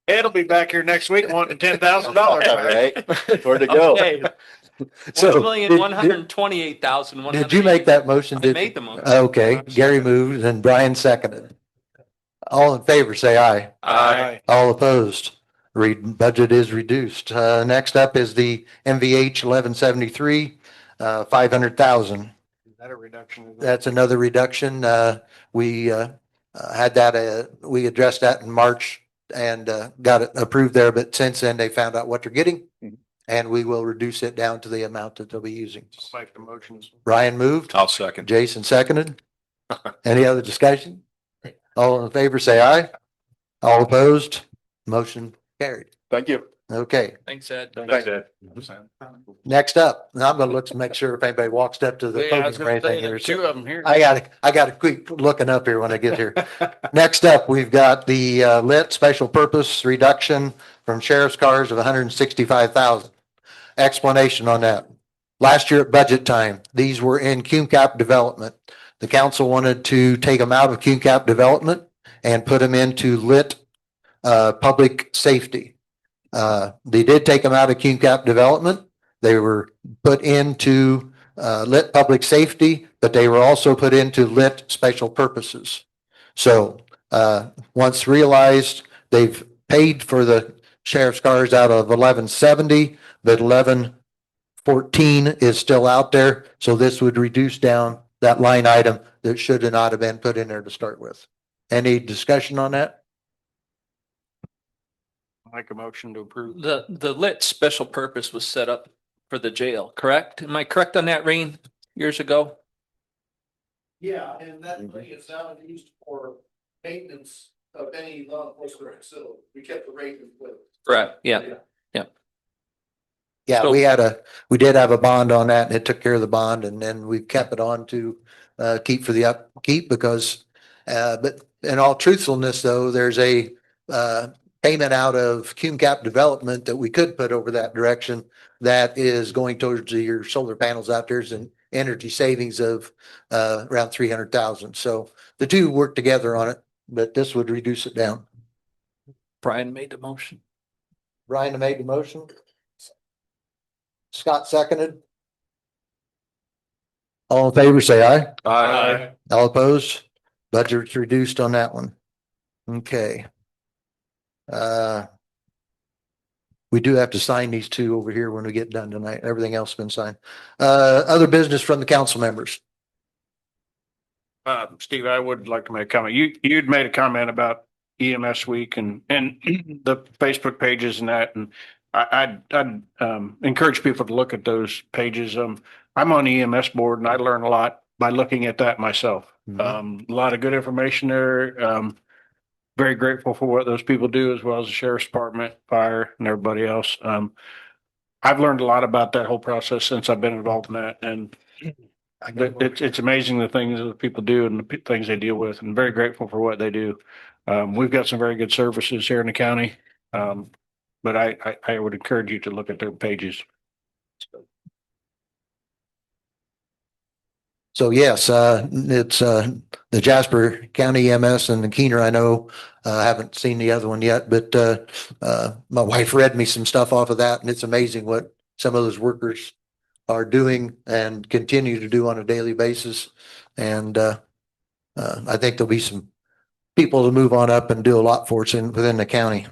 Ed'll be back here next week wanting $10,000. Right. Where'd it go? Okay. So, $1,128,100. Did you make that motion? I made the motion. Okay, Gary moved and Brian seconded. All in favor, say aye. Aye. All opposed. Budget is reduced. Next up is the MVH 1173, 500,000. Is that a reduction? That's another reduction. We had that, we addressed that in March and got it approved there, but since then they found out what they're getting. And we will reduce it down to the amount that they'll be using. Make the motions. Ryan moved. I'll second. Jason seconded. Any other discussion? All in favor, say aye. All opposed, motion carried. Thank you. Okay, Thanks, Ed. Thanks, Ed. next up, now I'm gonna look to make sure if anybody walks up to the Yeah, I was podium or gonna say anything here. there's So two of them here. I gotta quick looking up here when I get here. Next up, we've got the lit special purpose reduction from sheriff's cars of 165,000. Explanation on that. Last year at budget time, these were in CUMCAP development. The council wanted to take them out of CUMCAP development and put them into lit public safety. They did take them out of CUMCAP development. They were put into lit public safety, but they were also put into lit special purposes. So once realized, they've paid for the sheriff's cars out of 1170, but 1114 is still out there. So this would reduce down that line item that should not have been put in there to start with. Any discussion on that? Make a motion to approve. The lit special purpose was set up for the jail, correct? Am I correct on that, Rain, years ago? Yeah, and that money is now used for maintenance of any law enforcement facility. We kept the rate with. Correct, yeah. Yeah, So- we did have a bond on that and it took care of the bond and then we kept it on to keep for the upkeep because but in all truthfulness though, there's a payment out of CUMCAP development that we could put over that direction that is going towards your solar panels out there and energy savings of around 300,000. So the two work together on it, but this would reduce it down. Brian made the motion. Brian made the motion. Scott seconded. All in favor, say aye. Aye. All opposed? Budget's reduced on that one. Okay. We do have to sign these two over here when we get done tonight. Everything else has been signed. Other business from the council members. Steve, I would like to make a comment. You'd made a comment about EMS week and the Facebook pages and that, and I'd encourage people to look at those pages. I'm on the EMS board and I learn a lot by looking at that myself. A lot of good information there. Very grateful for what those people do as well as the sheriff's department, fire and everybody else. I've learned a lot about that whole process since I've been involved in that and it's amazing the things that people do and the things they deal with and very grateful for what they do. We've got some very good services here in the county. But I would encourage you to look at their pages. So yes, it's the Jasper County EMS and the Keener. I know haven't seen the other one yet, but my wife read me some stuff off of that, and it's amazing what some of those workers are doing and continue to do on a daily basis. And I think there'll be some people to move on up and do a lot for us within the county.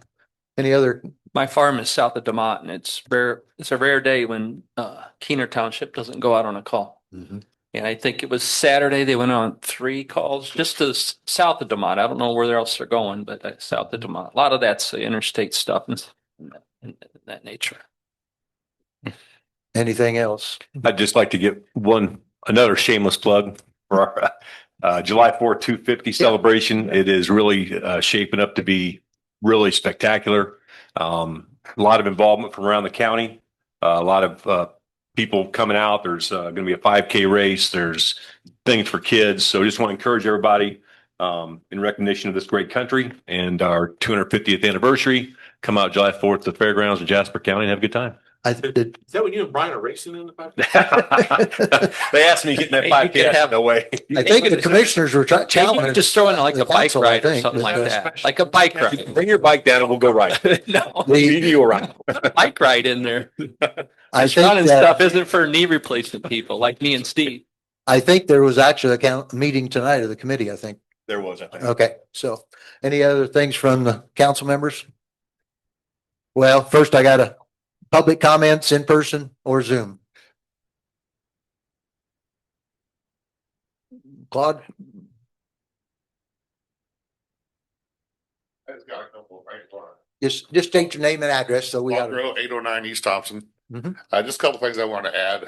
Any other? My farm is south of DeMott and it's a rare day when Keener Township doesn't go out on a call. And I think it was Saturday, they went on 3 calls just to the south of DeMott. I don't know where else they're going, but south of DeMott. A lot of that's the interstate stuff and that nature. Anything else? I'd just like to get another shameless plug for our July 4th 250 celebration. It is really shaping up to be really spectacular. A lot of involvement from around the county, a lot of people coming out. There's going to be a 5K race. There's things for kids. So I just want to encourage everybody in recognition of this great country and our 250th anniversary. Come out July 4th to the fairgrounds in Jasper County and have a good time. Is that when you and Brian are racing in the 5K? They asked me to get in that 5K. No way. I think the commissioners were challenging. Just throwing like a bike council, I ride or think, something but, like that. Like a bike ride. Bring your bike down and we'll go ride. No, You around. bike ride in there. I This running think stuff isn't for knee replacement people like me and Steve. I think there was actually a meeting tonight of the committee, I think. There was, I think. Okay, so any other things from the council members? Well, first I got a public comments in person or Zoom. Claude? I just got a couple right for Just state your name and address, so we got. 809 East Thompson. Mhm. Just a couple things I want to add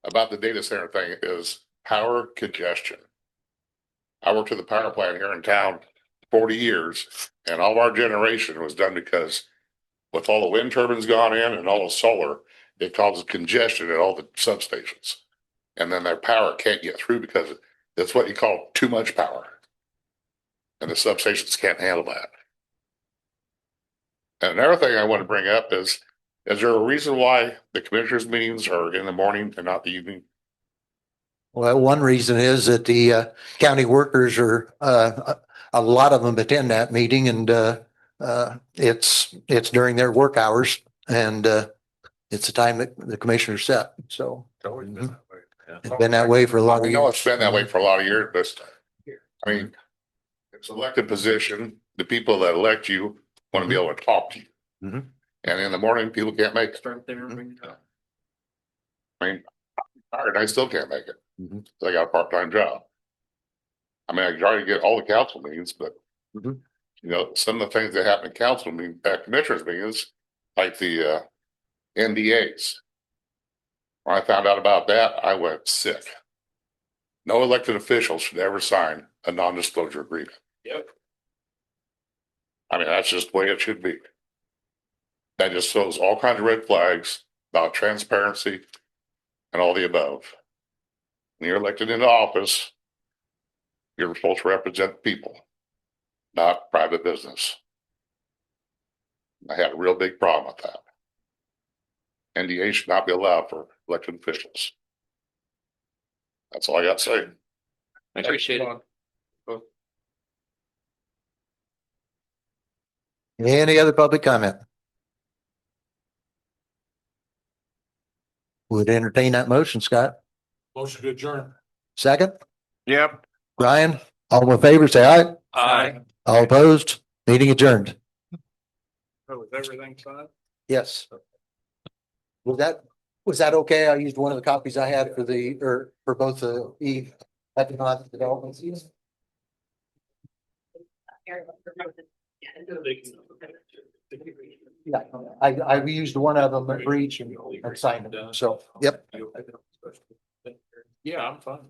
about the data center thing is power congestion. I worked at the power plant here in town 40 years, and all of our generation was done because with all the wind turbines gone in and all the solar, it causes congestion at all the substations. And then their power can't get through because it's what you call too much power. And the substations can't handle that. And another thing I want to bring up is there a reason why the commissioners' meetings are in the morning and not the evening? Well, one reason is that the county workers are, a lot of them attend that meeting and it's during their work hours and it's the time that the commissioners set. So it's been that way for a lot of I years. know it's been that way for a lot of years, but I mean, it's an elected position. The people that elect you want to be able to talk to you. Mhm. And in the morning, people can't make it. I mean, I still can't make it. Mhm. So I got a part-time job. I mean, I try to get all the council meetings, but Mhm. you know, some of the things that happen in council meetings, commissioners meetings, like the NDAs. When I found out about that, I went sick. No elected official should ever sign a non-disclosure agreement. Yep. I mean, that's just the way it should be. That just throws all kinds of red flags about transparency and all the above. When you're elected into office, you're supposed to represent people, not private business. I had a real big problem with that. NDA should not be allowed for elected officials. That's all I got to say. I appreciate it. Any other public comment? Would entertain that motion, Scott. Motion to adjourn. Second, Yep. Brian, all in favor, say aye. Aye. All opposed, meeting adjourned. Was everything signed? Yes. Was that okay? I used one of the copies I had for for both the economic development. Yeah, I used one of them for each and signed them. So, yep. Yeah, I'm fine.